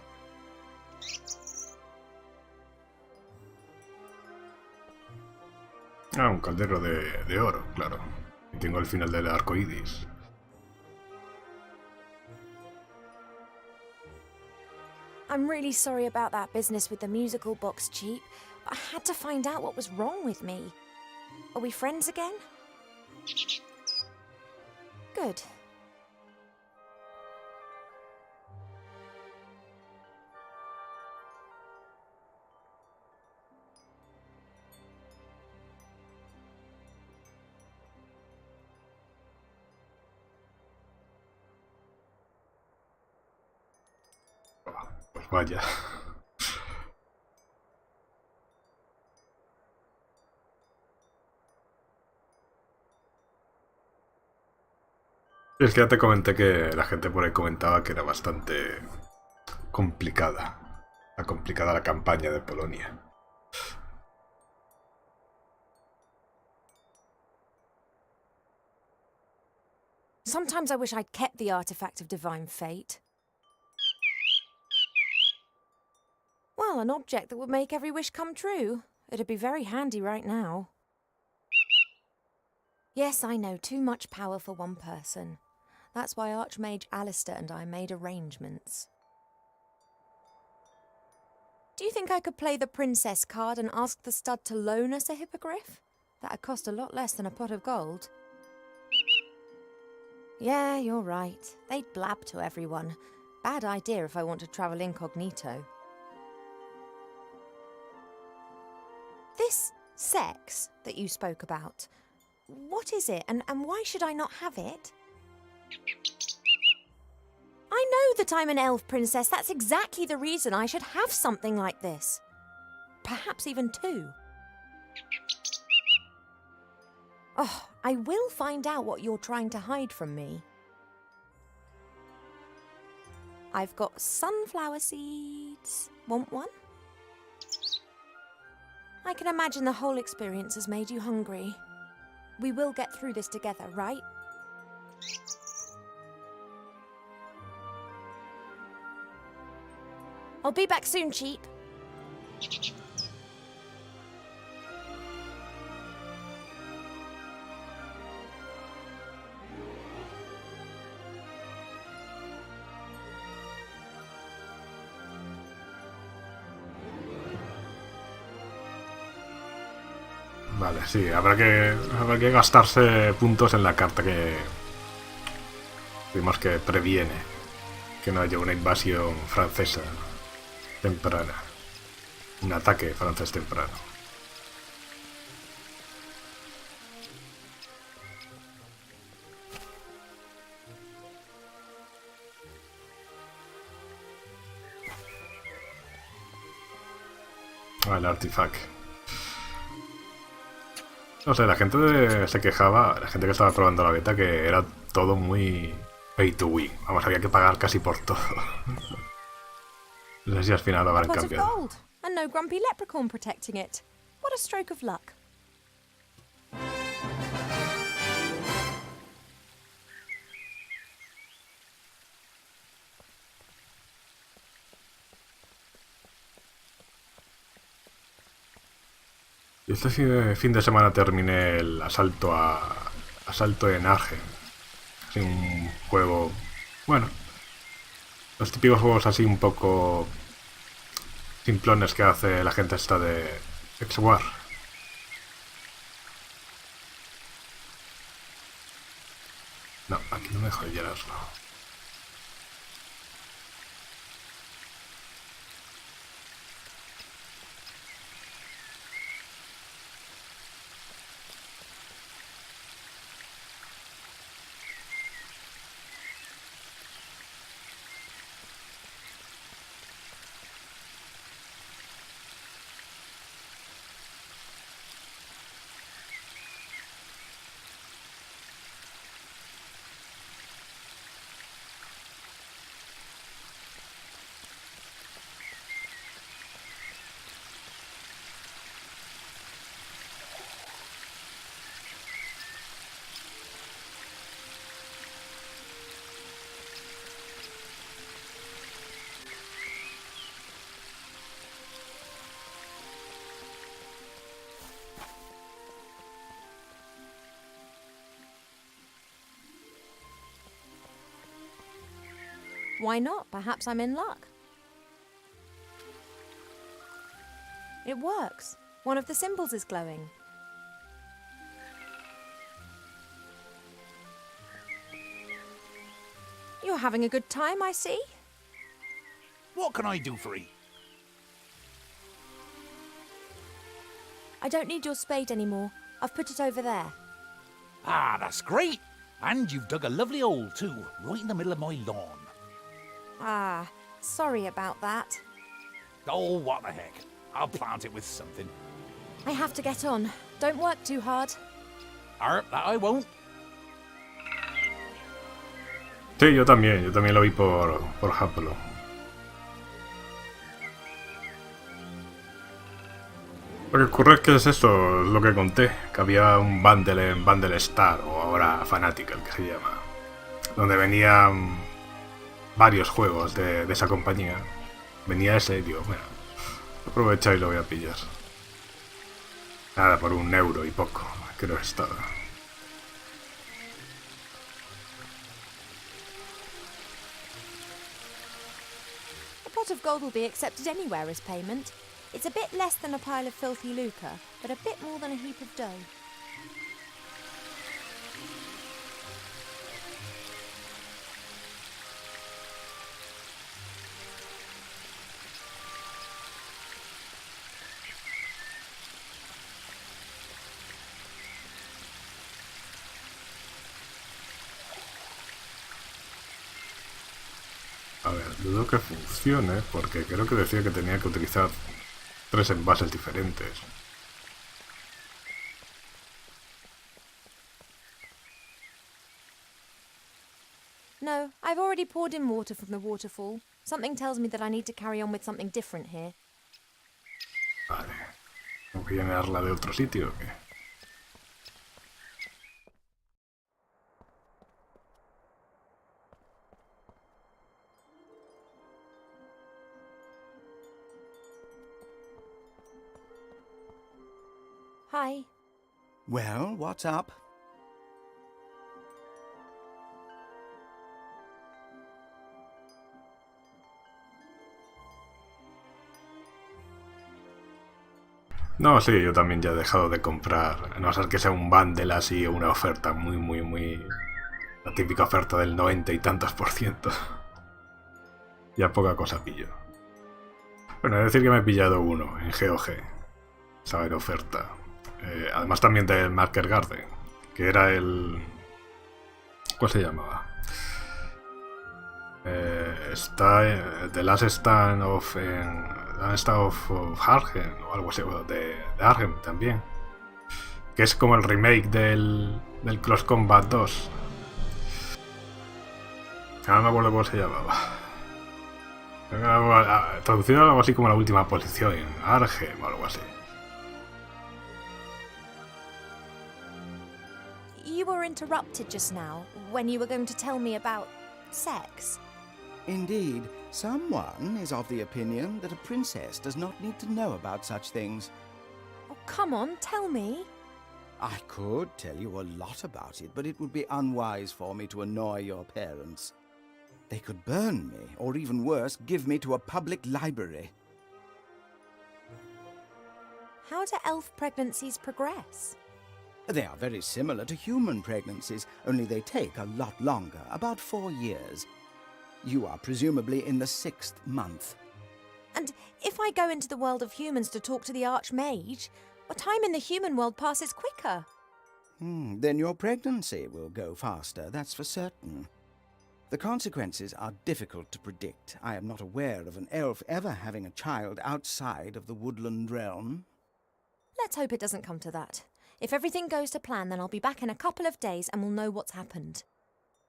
Ah, un caldero de oro, claro. Y tengo el final del arco iris. I'm really sorry about that business with the musical box, Cheap, but I had to find out what was wrong with me. Are we friends again? Good. Pues vaya. Es que ya te comenté que la gente por ahí comentaba que era bastante complicada. Complicada la campaña de Polonia. Sometimes I wish I'd kept the artifact of divine fate. Well, an object that would make every wish come true. It'd be very handy right now. Yes, I know, too much power for one person. That's why Archmage Alistair and I made arrangements. Do you think I could play the princess card and ask the stud to loan us a hippogriff? That'd cost a lot less than a pot of gold. Yeah, you're right. They'd blab to everyone. Bad idea if I want to travel incognito. This sex that you spoke about, what is it and why should I not have it? I know that I'm an elf princess. That's exactly the reason I should have something like this. Perhaps even two. Oh, I will find out what you're trying to hide from me. I've got sunflower seeds. Want one? I can imagine the whole experience has made you hungry. We will get through this together, right? I'll be back soon, Cheap. Vale, sí, habrá que gastarse puntos en la carta que digamos que previene que no haya una invasión francesa temprana, un ataque francés temprano. Ah, el artifact. No sé, la gente se quejaba, la gente que estaba probando la beta, que era todo muy pay to win. Vamos, había que pagar casi por todo. No sé si al final lo A habrán pot of cambiado. gold, and no grumpy leprechaun protecting it. What a stroke of luck. Y este fin de semana terminé el asalto en Argen. Es un juego, bueno, los típicos juegos así un poco simplones que hace la gente esta de X-War. No, aquí no me dejo de llenarlo. Why not? Perhaps I'm in luck. It works. One of the symbols is glowing. You're having a good time, I see. What can I do for 'ee? I don't need your spade anymore. I've put it over there. Ah, that's great. And you've dug a lovely hole, too, right in the middle of my lawn. Ah, sorry about that. Oh, what the heck. I'll plant it with something. I have to get on. Don't work too hard. That I won't. Sí, yo también lo vi por Haplo. Lo que ocurre es que es eso, es lo que conté, que había un bundle en Bundle Star, o ahora Fanatical, que se llama, donde venían varios juegos de esa compañía. Venía ese y digo, bueno, aprovecha y lo voy a pillar. Nada, por €1 y poco, creo que estaba. A pot of gold will be accepted anywhere as payment. It's a bit less than a pile of filthy lucre, but a bit more than a heap of dough. A ver, dudo que funcione, porque creo que decía que tenía que utilizar 3 envases diferentes. No, I've already poured in water from the waterfall. Something tells me that I need to carry on with something different here. Vale. ¿Tengo que llenarla de otro sitio o qué? Hi. Well, what's up? No, sí, yo también ya he dejado de comprar. A no ser que sea un bundle así o una oferta muy... La típica oferta del 90 y tantos %. Ya poca cosa pillo. Bueno, he de decir que me he pillado uno en GOG. Saber oferta. Además también del Marker Garden. Que era el... ¿Cómo se llamaba? The Last Stand of Argen o algo así, de Argen también, que es como el remake del Cross Combat 2. No me acuerdo cómo se llamaba. Traducido algo así como la última posición, Argen o algo así. You were interrupted just now when you were going to tell me about sex. Indeed, someone is of the opinion that a princess does not need to know about such things. Oh, come on, tell me. I could tell you a lot about it, but it would be unwise for me to annoy your parents. They could burn me, or even worse, give me to a public library. How do elf pregnancies progress? They are very similar to human pregnancies, only they take a lot longer, about 4 years. You are presumably in the 6th month. And if I go into the world of humans to talk to the Archmage, well, time in the human world passes quicker. Then your pregnancy will go faster, that's for certain. The consequences are difficult to predict. I am not aware of an elf ever having a child outside of the woodland realm. Let's hope it doesn't come to that. If everything goes to plan, then I'll be back in a couple of days and we'll know what's happened.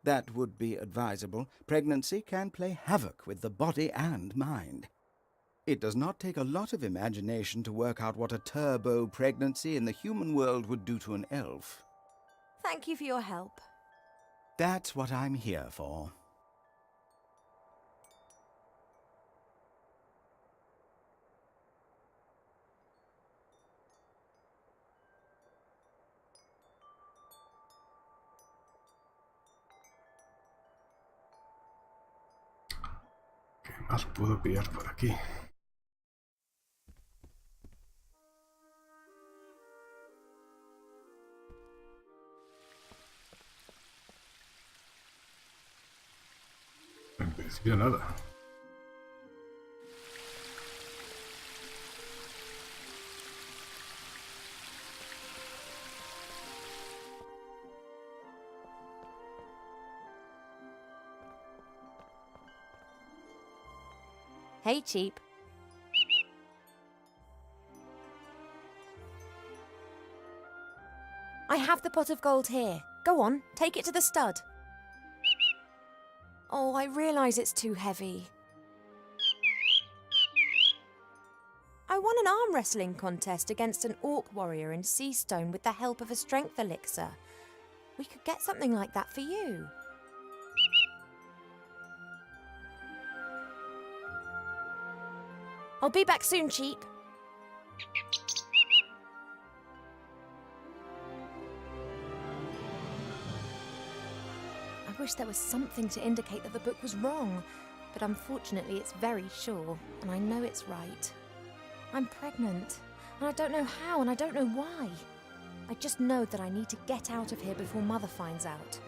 That would be advisable. Pregnancy can play havoc with the body and mind. It does not take a lot of imagination to work out what a turbo pregnancy in the human world would do to an elf. Thank you for your help. That's what I'm here for. más puedo pillar por aquí? En principio nada. Hey, Cheap. I have the pot of gold here. Go on, take it to the stud. Oh, I realise it's too heavy. I won an arm wrestling contest against an orc warrior in Seastone with the help of a strength elixir. We could get something like that for you. I'll be back soon, Cheap. I wish there was something to indicate that the book was wrong, but unfortunately it's very sure, and I know it's right. I'm pregnant, and I don't know how, and I don't know why. I just know that I need to get out of here before Mother finds out.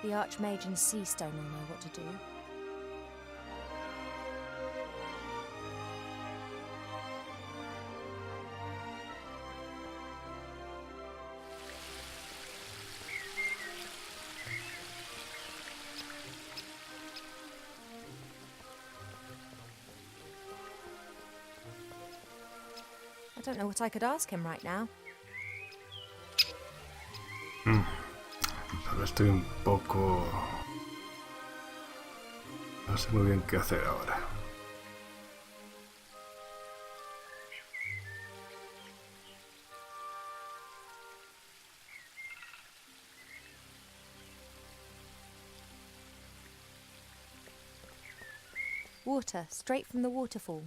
The Archmage and Seastone will know what to do. I don't know what I could ask him right now. Pero estoy un poco... No sé muy bien qué hacer ahora. Water, straight from the waterfall.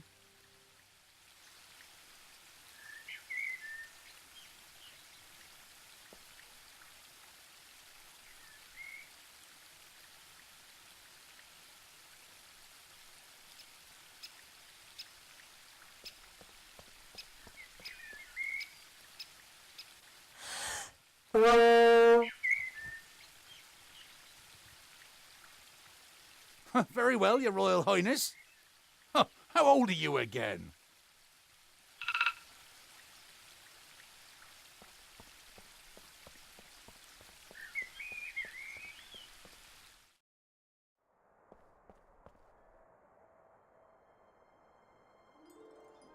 Very well, Your Royal Highness. Huh, how old are you again?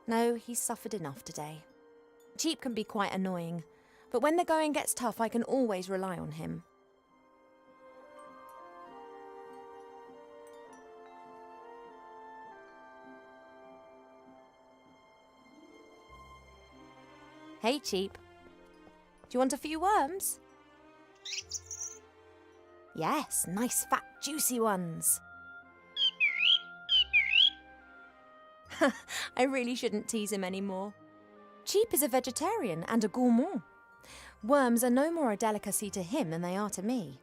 No, he's suffered enough today. Cheap can be quite annoying, but when the going gets tough, I can always rely on him. Hey, Cheap. Do you want a few worms? Yes, nice fat juicy ones. I really shouldn't tease him anymore. Cheap is a vegetarian and a gourmand. Worms are no more a delicacy to him than they are to me.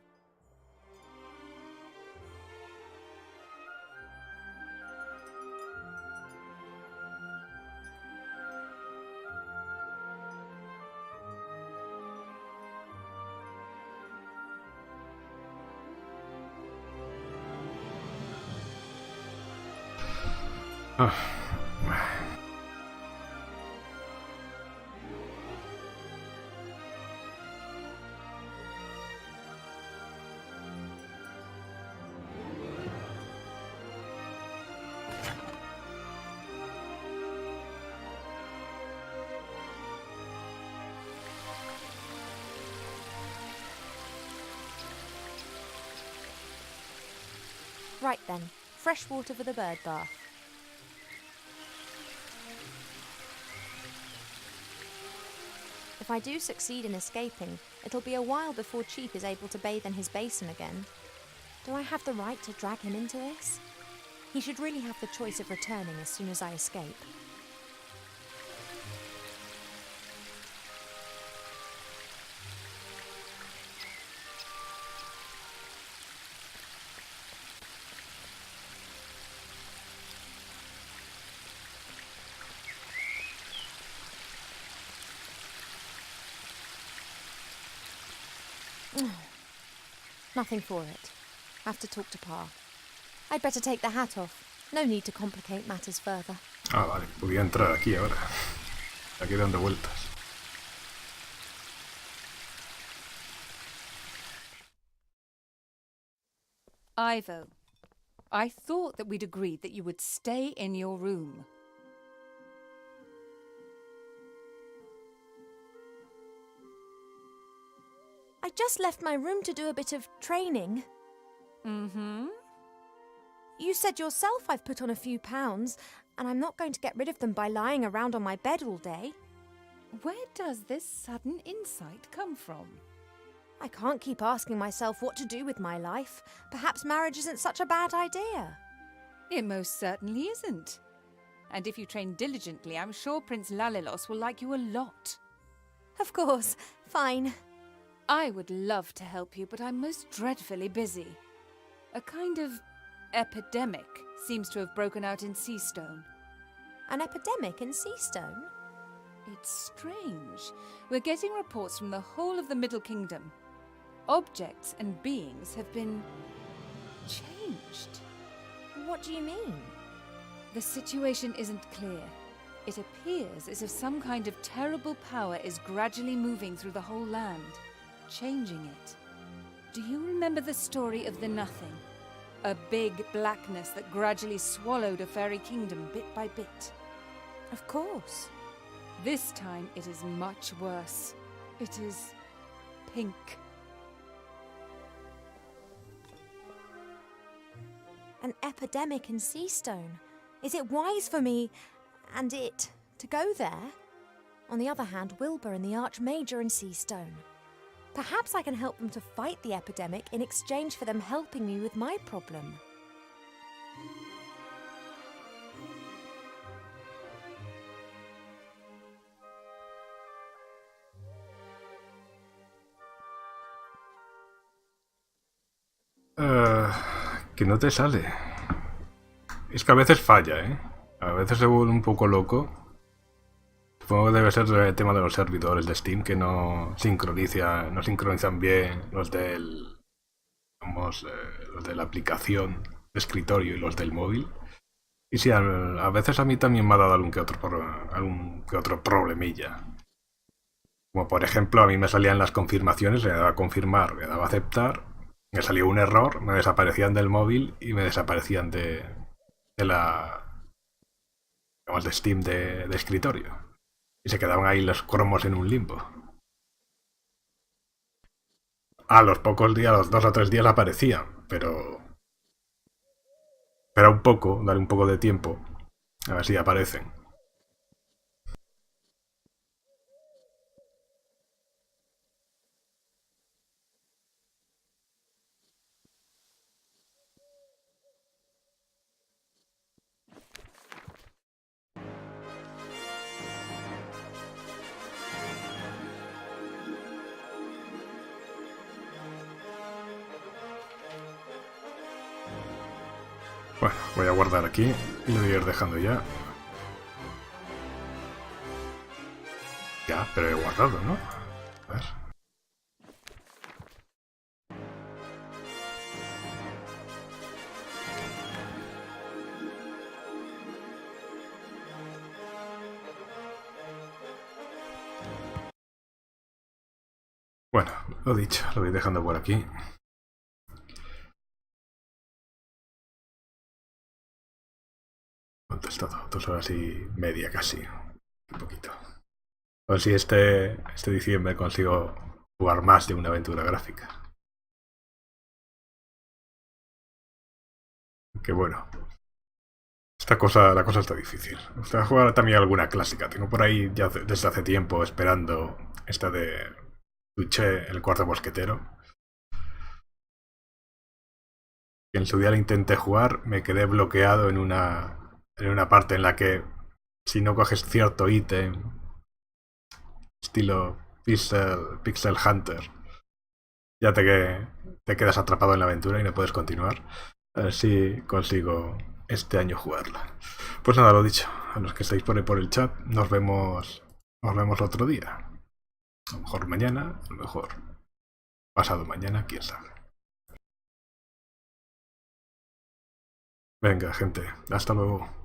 Right then, fresh water for the bird bath. If I do succeed in escaping, it'll be a while before Cheap is able to bathe in his basin again. Do I have the right to drag him into this? He should really have the choice of returning as soon as I escape. Nothing for it. Have to talk to Pa. I'd better take the hat off. No need to complicate matters further. Ah, vale. Podía entrar aquí ahora. Aquí dando vueltas. Ivo, I thought that we'd agreed that you would stay in your room. I just left my room to do a bit of training. Mm-hmm. You said yourself I've put on a few pounds, and I'm not going to get rid of them by lying around on my bed all day. Where does this sudden insight come from? I can't keep asking myself what to do with my life. Perhaps marriage isn't such a bad idea. It most certainly isn't. And if you train diligently, I'm sure Prince Lalilos will like you a lot. Of course. Fine. I would love to help you, but I'm most dreadfully busy. A kind of epidemic seems to have broken out in Seastone. An epidemic in Seastone? It's strange. We're getting reports from the whole of the Middle Kingdom. Objects and beings have been changed. What do you mean? The situation isn't clear. It appears as if some kind of terrible power is gradually moving through the whole land, changing it. Do you remember the story of the Nothing? A big blackness that gradually swallowed a fairy kingdom bit by bit. Of course. This time it is much worse. It is pink. An epidemic in Seastone. Is it wise for me and it to go there? On the other hand, Wilbur and the Archmage are in Seastone. Perhaps I can help them to fight the epidemic in exchange for them helping me with my problem. Que no te sale. Es que a veces falla, ¿eh? A veces se vuelve un poco loco. Supongo que debe ser el tema de los servidores de Steam que no sincronizan bien los del, vamos, los de la aplicación de escritorio y los del móvil. Y sí, a veces a mí también me ha dado algún que otro problemilla. Como por ejemplo, a mí me salían las confirmaciones, le daba a confirmar, le daba a aceptar, me salió un error, me desaparecían del móvil y me desaparecían de Steam de escritorio. Y se quedaban ahí los cromos en un limbo. A los pocos días, a los 2 o 3 días aparecían, pero... Espera un poco, dale un poco de tiempo, a ver si aparecen. Bueno, voy a guardar aquí y lo voy a ir dejando ya. Ya, pero he guardado, ¿no? A ver. Bueno, lo dicho, lo voy dejando por aquí. ¿Cuánto he estado? 2 horas y media casi. Un poquito. A ver si este diciembre consigo jugar más de una aventura gráfica. Que bueno. La cosa está difícil. Me gustaría jugar también alguna clásica. Tengo por ahí ya desde hace tiempo esperando esta de Duché, el cuarto mosquetero. Que en su día la intenté jugar, me quedé bloqueado en una parte en la que si no coges cierto ítem estilo Pixel Hunter ya te quedas atrapado en la aventura y no puedes continuar. A ver si consigo este año jugarla. Pues nada, lo dicho, a los que estáis por ahí por el chat, nos vemos otro día. A lo mejor mañana, a lo mejor pasado mañana, quién sabe. Venga, gente, hasta luego.